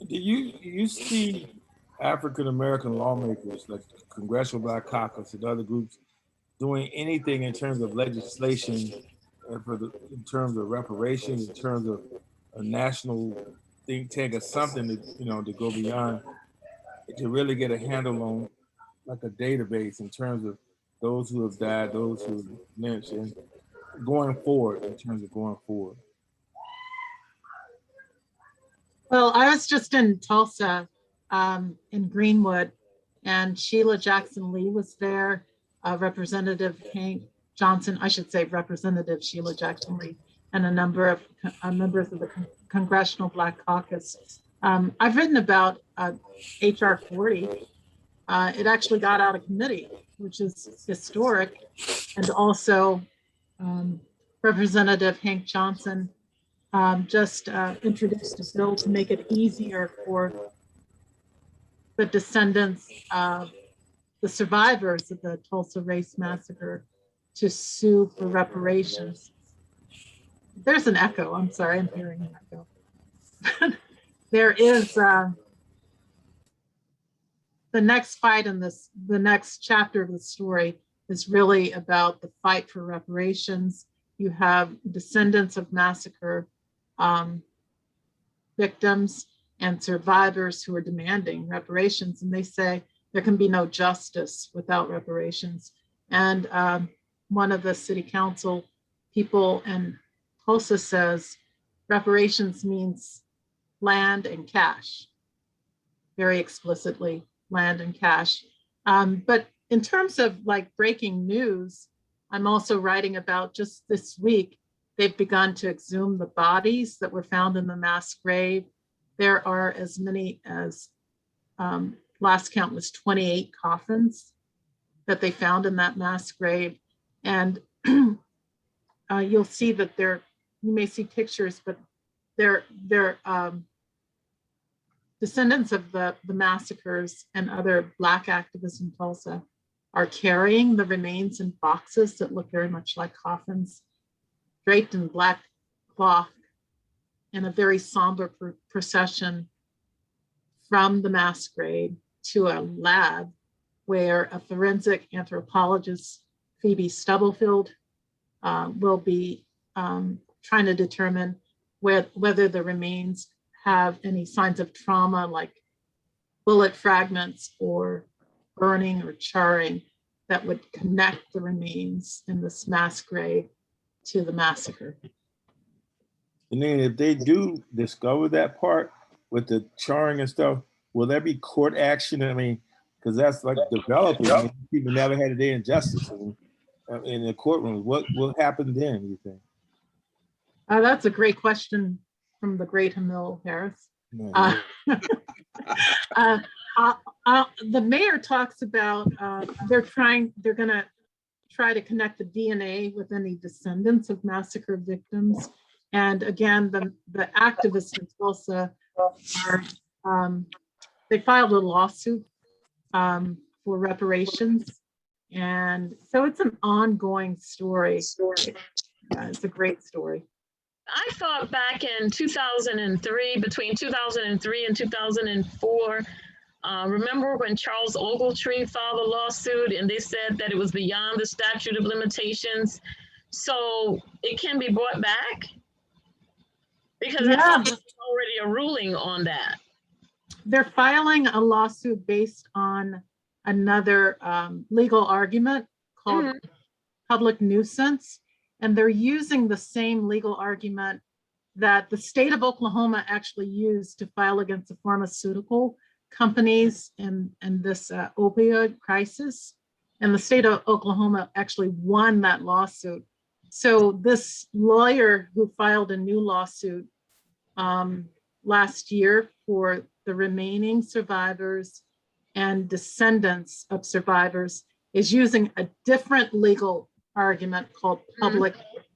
do you see African American lawmakers like Congressional Black Caucus and other groups doing anything in terms of legislation in terms of reparations, in terms of a national think tank or something to go beyond, to really get a handle on like a database in terms of those who have died, those who have lynched, and going forward, in terms of going forward? Well, I was just in Tulsa, in Greenwood, and Sheila Jackson Lee was there. Representative Hank Johnson, I should say Representative Sheila Jackson Lee, and a number of members of the Congressional Black Caucus. I've written about HR 40. It actually got out of committee, which is historic. And also Representative Hank Johnson just introduced a bill to make it easier for the descendants of the survivors of the Tulsa race massacre to sue for reparations. There's an echo. I'm sorry, I'm hearing an echo. There is the next fight in this, the next chapter of the story is really about the fight for reparations. You have descendants of massacre victims and survivors who are demanding reparations, and they say there can be no justice without reparations. And one of the city council people in Tulsa says reparations means land and cash, very explicitly, land and cash. But in terms of like breaking news, I'm also writing about just this week, they've begun to exhume the bodies that were found in the mass grave. There are as many as, last count was 28 coffins that they found in that mass grave. And you'll see that you may see pictures, but they're descendants of the massacres and other Black activists in Tulsa are carrying the remains in boxes that look very much like coffins, draped in black cloth, in a very somber procession from the mass grave to a lab where a forensic anthropologist, Phoebe Stubblefield, will be trying to determine whether the remains have any signs of trauma like bullet fragments or burning or charring that would connect the remains in this mass grave to the massacre. And then if they do discover that part with the charring and stuff, will there be court action? I mean, because that's like developing. I mean, people never had a day in justice in the courtroom. What will happen then, you think? That's a great question from the great Hamil Harris. The mayor talks about they're gonna try to connect the DNA with any descendants of massacre victims. And again, the activists in Tulsa they filed a lawsuit for reparations. And so it's an ongoing story. It's a great story. I thought back in 2003, between 2003 and 2004, remember when Charles Ogletree filed a lawsuit and they said that it was beyond the statute of limitations? So it can be brought back? Because I thought there was already a ruling on that. They're filing a lawsuit based on another legal argument called public nuisance. And they're using the same legal argument that the state of Oklahoma actually used to file against the pharmaceutical companies in this opioid crisis. And the state of Oklahoma actually won that lawsuit. So this lawyer who filed a new lawsuit last year for the remaining survivors and descendants of survivors is using a different legal argument called public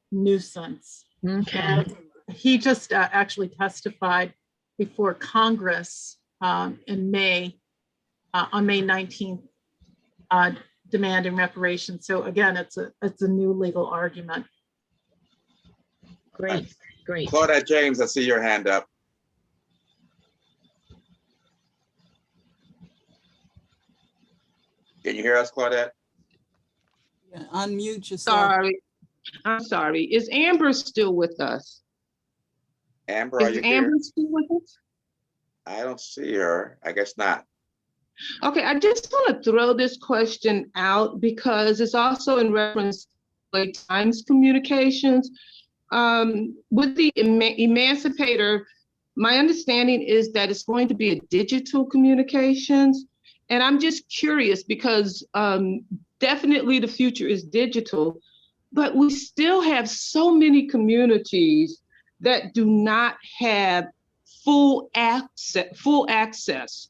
nuisance. And he just actually testified before Congress in May, on May 19th, demanding reparations. So again, it's a new legal argument. Great, great. Claudette James, I see your hand up. Can you hear us, Claudette? Yeah, unmute yourself. Sorry, I'm sorry. Is Amber still with us? Amber, are you here? Is Amber still with us? I don't see her. I guess not. Okay, I just want to throw this question out because it's also in reference to Times communications. With the Emancipator, my understanding is that it's going to be a digital communications. And I'm just curious because definitely the future is digital, but we still have so many communities that do not have full access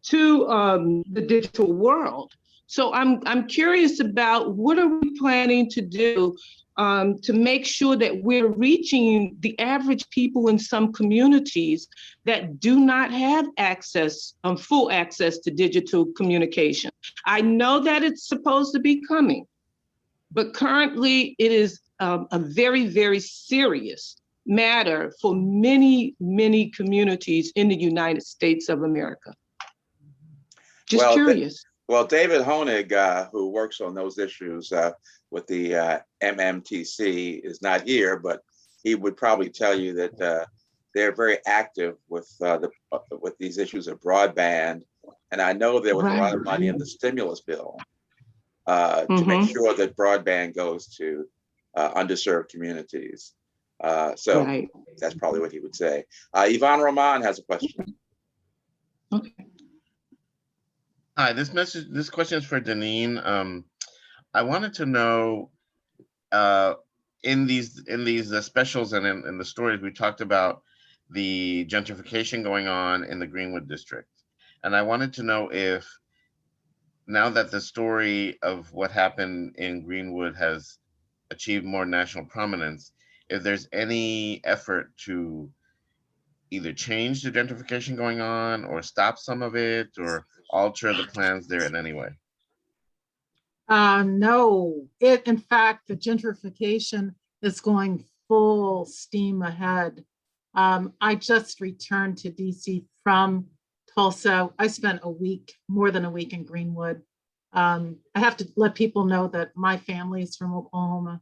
to the digital world. So I'm curious about what are we planning to do to make sure that we're reaching the average people in some communities that do not have access, full access to digital communication. I know that it's supposed to be coming, but currently it is a very, very serious matter for many, many communities in the United States of America. Just curious. Well, David Honig, who works on those issues with the MMTC, is not here, but he would probably tell you that they're very active with these issues of broadband. And I know there was a lot of money in the stimulus bill to make sure that broadband goes to underserved communities. So that's probably what he would say. Yvonne Rahman has a question. Okay. Hi, this question is for DeNeen. I wanted to know, in these specials and in the stories, we talked about the gentrification going on in the Greenwood district. And I wanted to know if, now that the story of what happened in Greenwood has achieved more national prominence, if there's any effort to either change the gentrification going on or stop some of it or alter the plans there in any way? No, in fact, the gentrification is going full steam ahead. I just returned to DC from Tulsa. I spent more than a week in Greenwood. I have to let people know that my family is from Oklahoma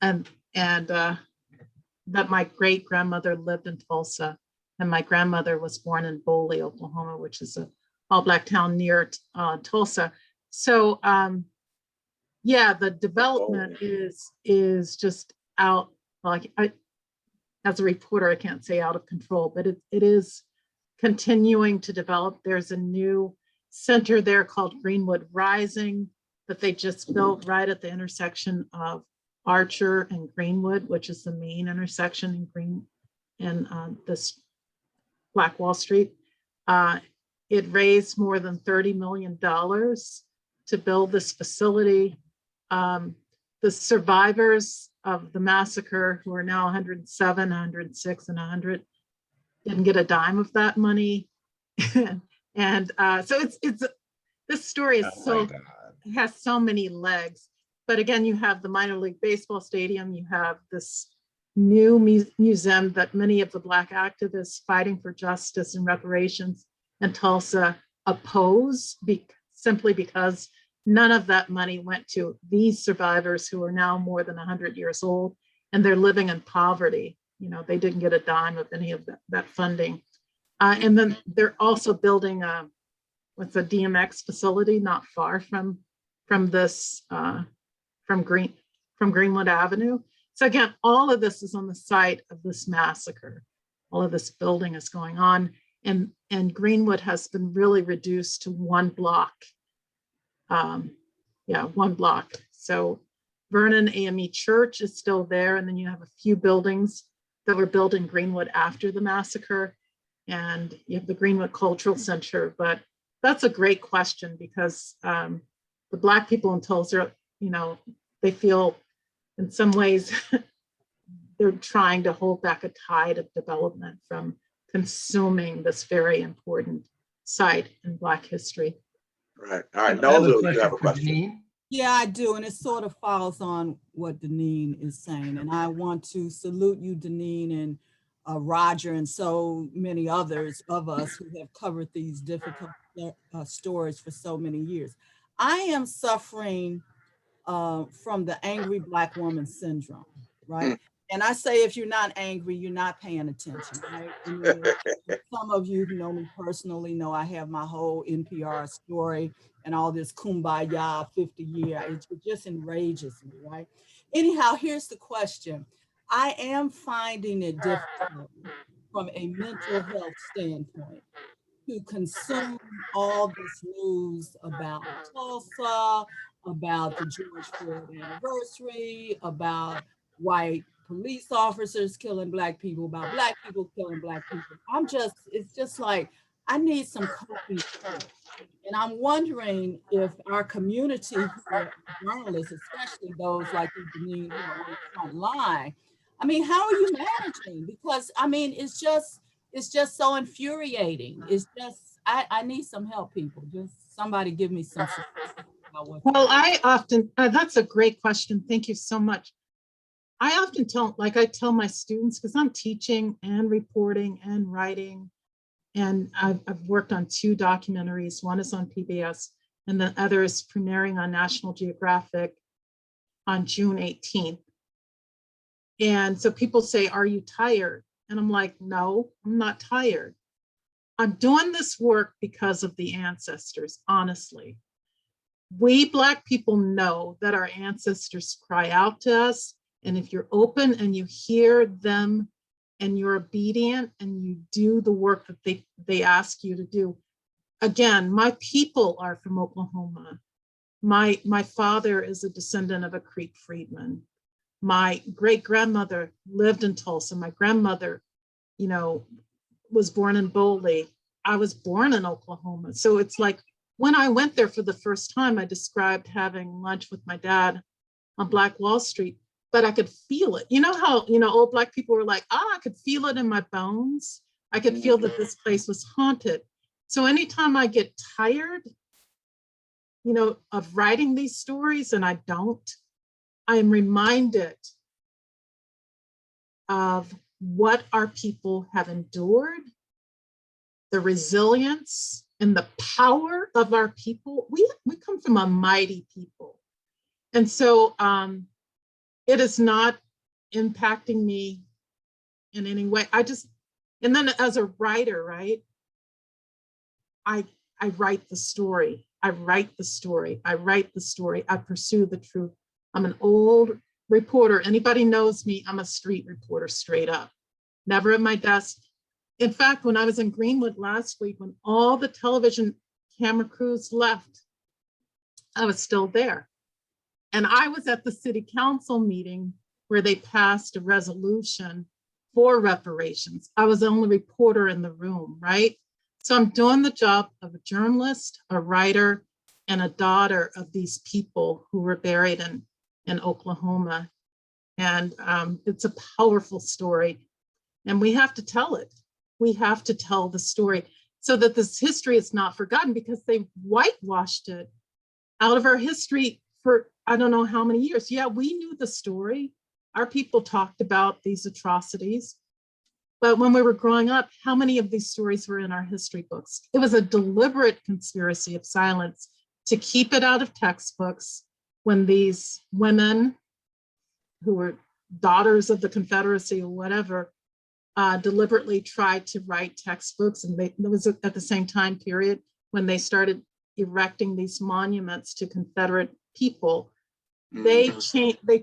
and that my great grandmother lived in Tulsa, and my grandmother was born in Boley, Oklahoma, which is a all-Black town near Tulsa. So yeah, the development is just out, like as a reporter, I can't say out of control, but it is continuing to develop. There's a new center there called Greenwood Rising that they just built right at the intersection of Archer and Greenwood, which is the main intersection in this Black Wall Street. It raised more than $30 million to build this facility. The survivors of the massacre, who are now 107, 106, and 100, didn't get a dime of that money. And so this story is has so many legs. But again, you have the minor league baseball stadium, you have this new museum that many of the Black activists fighting for justice and reparations in Tulsa oppose simply because none of that money went to these survivors who are now more than 100 years old, and they're living in poverty. You know, they didn't get a dime of any of that funding. And then they're also building a DMX facility not far from this, from Greenwood Avenue. So again, all of this is on the site of this massacre. All of this building is going on, and Greenwood has been really reduced to one block. One block. So Vernon AME Church is still there, and then you have a few buildings that were built in Greenwood after the massacre, and you have the Greenwood Cultural Center. But that's a great question, because the Black people in Tulsa, you know, they feel in some ways they're trying to hold back a tide of development from consuming this very important site in Black history. Right. All right. Nola, you have a question. Yeah, I do. And it sort of follows on what DeNeen is saying. And I want to salute you, DeNeen, and Roger, and so many others of us who have covered these difficult stories for so many years. I am suffering from the angry Black woman syndrome, right? And I say, if you're not angry, you're not paying attention, right? I mean, some of you who know me personally know I have my whole NPR story and all this kumbaya 50 year. It just enrages me, right? Anyhow, here's the question. I am finding it difficult from a mental health standpoint to consume all this news about Tulsa, about the George Floyd anniversary, about white police officers killing Black people, about Black people killing Black people. It's just like, I need some coping skills. And I'm wondering if our community here, journalists, especially those like you, DeNeen, who are on the front line, I mean, how are you managing? Because I mean, it's just so infuriating. It's just, I need some help, people. Just somebody give me some support about what. Well, I often, that's a great question. Thank you so much. I often tell, like I tell my students, because I'm teaching and reporting and writing, and I've worked on 2 documentaries. One is on PBS and the other is premiering on National Geographic on June 18th. And so people say, are you tired? And I'm like, no, I'm not tired. I'm doing this work because of the ancestors, honestly. We Black people know that our ancestors cry out to us. And if you're open and you hear them and you're obedient and you do the work that they ask you to do. Again, my people are from Oklahoma. My father is a descendant of a Creek freedman. My great-grandmother lived in Tulsa. My grandmother, you know, was born in Boley. I was born in Oklahoma. So it's like, when I went there for the first time, I described having lunch with my dad on Black Wall Street, but I could feel it. You know how, you know, old Black people were like, I could feel it in my bones. I could feel that this place was haunted. So anytime I get tired, you know, of writing these stories, and I don't, I am reminded of what our people have endured, the resilience and the power of our people. We come from a mighty people. And so it is not impacting me in any way. And then as a writer, right? I write the story. I write the story. I write the story. I pursue the truth. I'm an old reporter. Anybody knows me, I'm a street reporter, straight up. Never at my desk. In fact, when I was in Greenwood last week, when all the television camera crews left, I was still there. And I was at the city council meeting where they passed a resolution for reparations. I was the only reporter in the room, right? So I'm doing the job of a journalist, a writer, and a daughter of these people who were buried in Oklahoma. And it's a powerful story. And we have to tell it. We have to tell the story so that this history is not forgotten, because they whitewashed it out of our history for I don't know how many years. Yeah, we knew the story. Our people talked about these atrocities. But when we were growing up, how many of these stories were in our history books? It was a deliberate conspiracy of silence to keep it out of textbooks when these women who were daughters of the Confederacy or whatever, deliberately tried to write textbooks. And it was at the same time period when they started erecting these monuments to Confederate people. They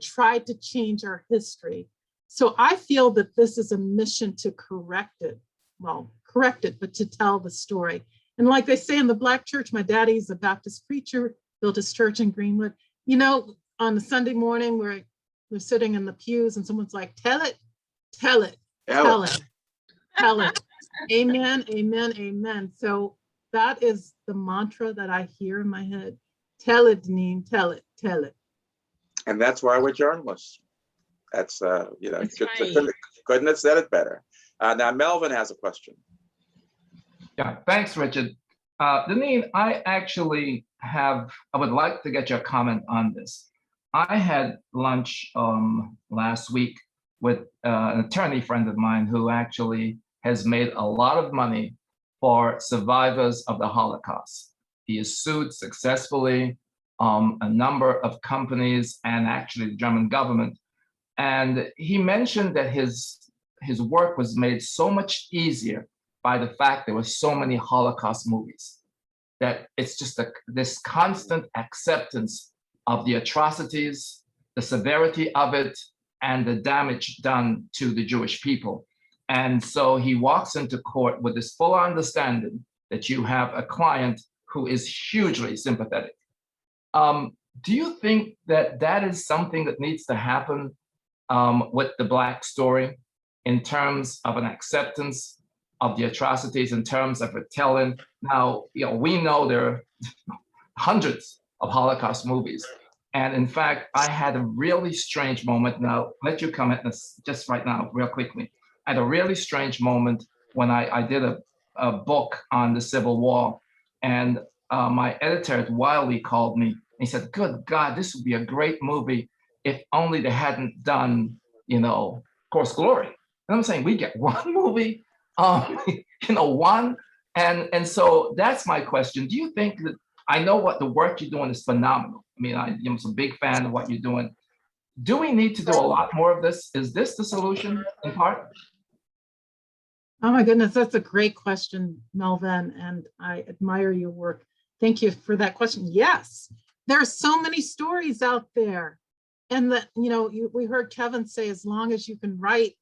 tried to change our history. So I feel that this is a mission to correct it. Well, correct it, but to tell the story. And like they say in the Black church, my daddy's a Baptist preacher, built his church in Greenwood. You know, on the Sunday morning where we're sitting in the pews and someone's like, tell it, tell it, tell it, tell it. Amen, amen, amen. So that is the mantra that I hear in my head. Tell it, DeNeen, tell it, tell it. And that's why we're journalists. That's, you know, Right. couldn't have said it better. Now, Melvin has a question. Yeah, thanks, Richard. DeNeen, I would like to get your comment on this. I had lunch last week with an attorney friend of mine who actually has made a lot of money for survivors of the Holocaust. He has sued successfully a number of companies and actually the German government. And he mentioned that his work was made so much easier by the fact there were so many Holocaust movies, that it's just this constant acceptance of the atrocities, the severity of it, and the damage done to the Jewish people. And so he walks into court with this full understanding that you have a client who is hugely sympathetic. do you think that that is something that needs to happen with the Black story in terms of an acceptance of the atrocities, in terms of retelling? Now, we know there are hundreds of Holocaust movies. And in fact, I had a really strange moment. Now, let you comment this just right now, real quickly. I had a really strange moment when I did a book on the Civil War. And my editor at Wiley called me. He said, good God, this would be a great movie if only they hadn't done, Course Glory. And I'm saying, we get one movie, one. And so that's my question. Do you think that, I know what the work you're doing is phenomenal. I mean, I'm a big fan of what you're doing. Do we need to do a lot more of this? Is this the solution in part? Oh my goodness, that's a great question, Melvin, and I admire your work. Thank you for that question. Yes, there are so many stories out there. And that, we heard Kevin say, as long as you can write,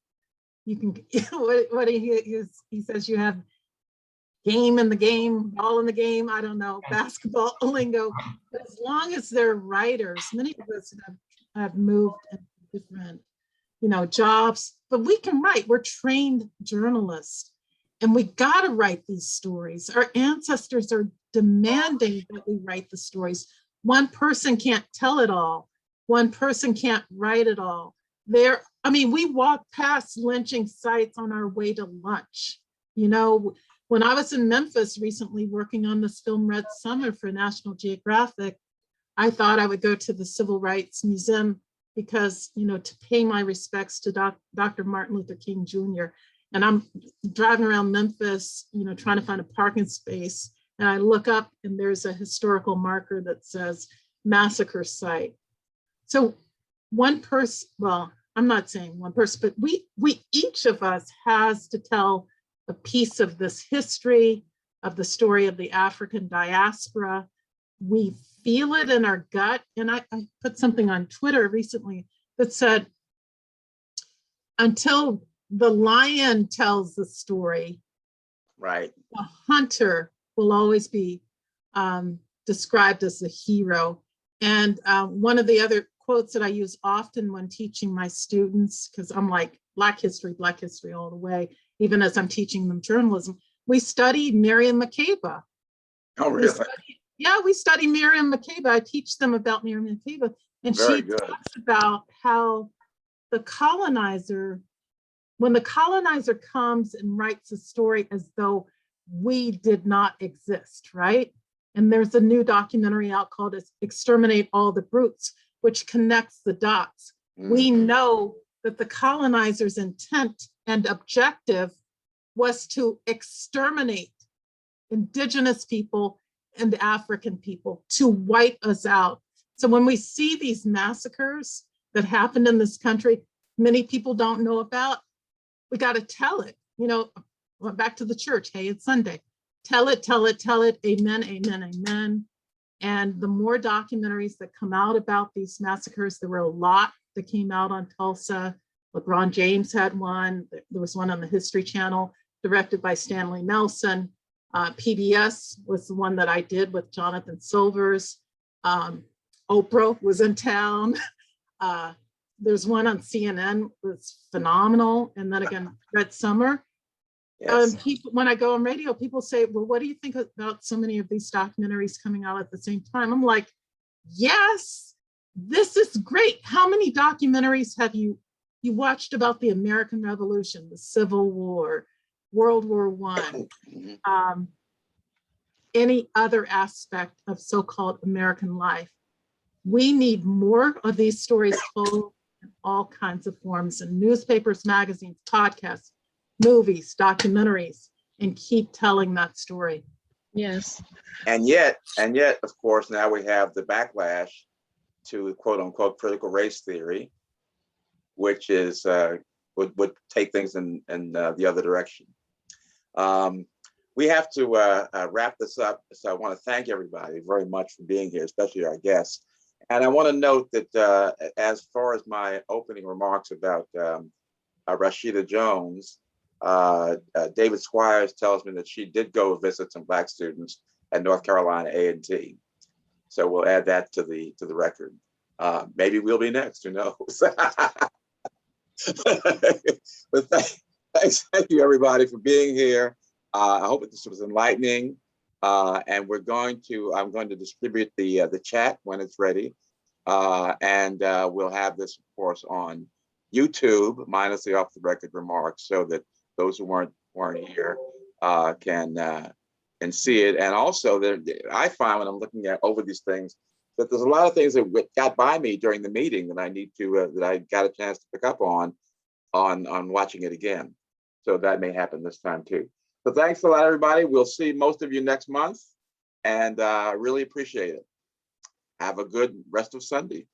you can, what he says, you have game in the game, ball in the game, I don't know, basketball lingo. But as long as they're writers, many of us have moved into different, jobs, but we can write. We're trained journalists, and we got to write these stories. Our ancestors are demanding that we write the stories. One person can't tell it all. One person can't write it all. We walk past lynching sites on our way to lunch. When I was in Memphis recently working on this film Red Summer for National Geographic, I thought I would go to the Civil Rights Museum because, to pay my respects to Dr. Martin Luther King Jr. And I'm driving around Memphis, trying to find a parking space. And I look up and there's a historical marker that says massacre site. So one person, well, I'm not saying one person, but we each of us has to tell a piece of this history, of the story of the African diaspora. We feel it in our gut. And I put something on Twitter recently that said, until the lion tells the story, right, the hunter will always be described as the hero. And one of the other quotes that I use often when teaching my students, because I'm like, Black history all the way, even as I'm teaching them journalism, we study Miriam Makeba. Oh, really? We study Miriam Makeba. I teach them about Miriam Makeba. And she talks about how the colonizer, when the colonizer comes and writes a story as though we did not exist, right? And there's a new documentary out called Exterminate All the Brutes, which connects the dots. We know that the colonizer's intent and objective was to exterminate Indigenous people and African people, to wipe us out. So when we see these massacres that happened in this country, many people don't know about, we got to tell it. Back to the church, hey, it's Sunday. Tell it, amen, amen, amen. And the more documentaries that come out about these massacres, there were a lot that came out on Tulsa. LeBron James had one. There was one on the History Channel directed by Stanley Nelson. PBS was the one that I did with Jonathan Silvers. Oprah was in town. There's one on CNN, was phenomenal. And then again, Red Summer. Yes. When I go on radio, people say, well, what do you think about so many of these documentaries coming out at the same time? I'm like, yes, this is great. How many documentaries have you watched about the American Revolution, the Civil War, World War I, any other aspect of so-called American life? We need more of these stories told in all kinds of forms, in newspapers, magazines, podcasts, movies, documentaries, and keep telling that story. Yes. And yet, of course, now we have the backlash to quote unquote critical race theory, which is would take things in the other direction. We have to wrap this up. So I want to thank everybody very much for being here, especially our guests. And I want to note that as far as my opening remarks about Rashida Jones, David Squires tells me that she did go visit some Black students at North Carolina A&T. So we'll add that to the record. Maybe we'll be next, who knows? But thank you everybody for being here. I hope this was enlightening. And I'm going to distribute the chat when it's ready. And we'll have this, of course, on YouTube, minus the off the record remarks, so that those who weren't here can see it. And also, I find when I'm looking at over these things that there's a lot of things that got by me during the meeting that I need to that I got a chance to pick up on watching it again. So that may happen this time too. So thanks a lot, everybody. We'll see most of you next month, and really appreciate it. Have a good rest of Sunday.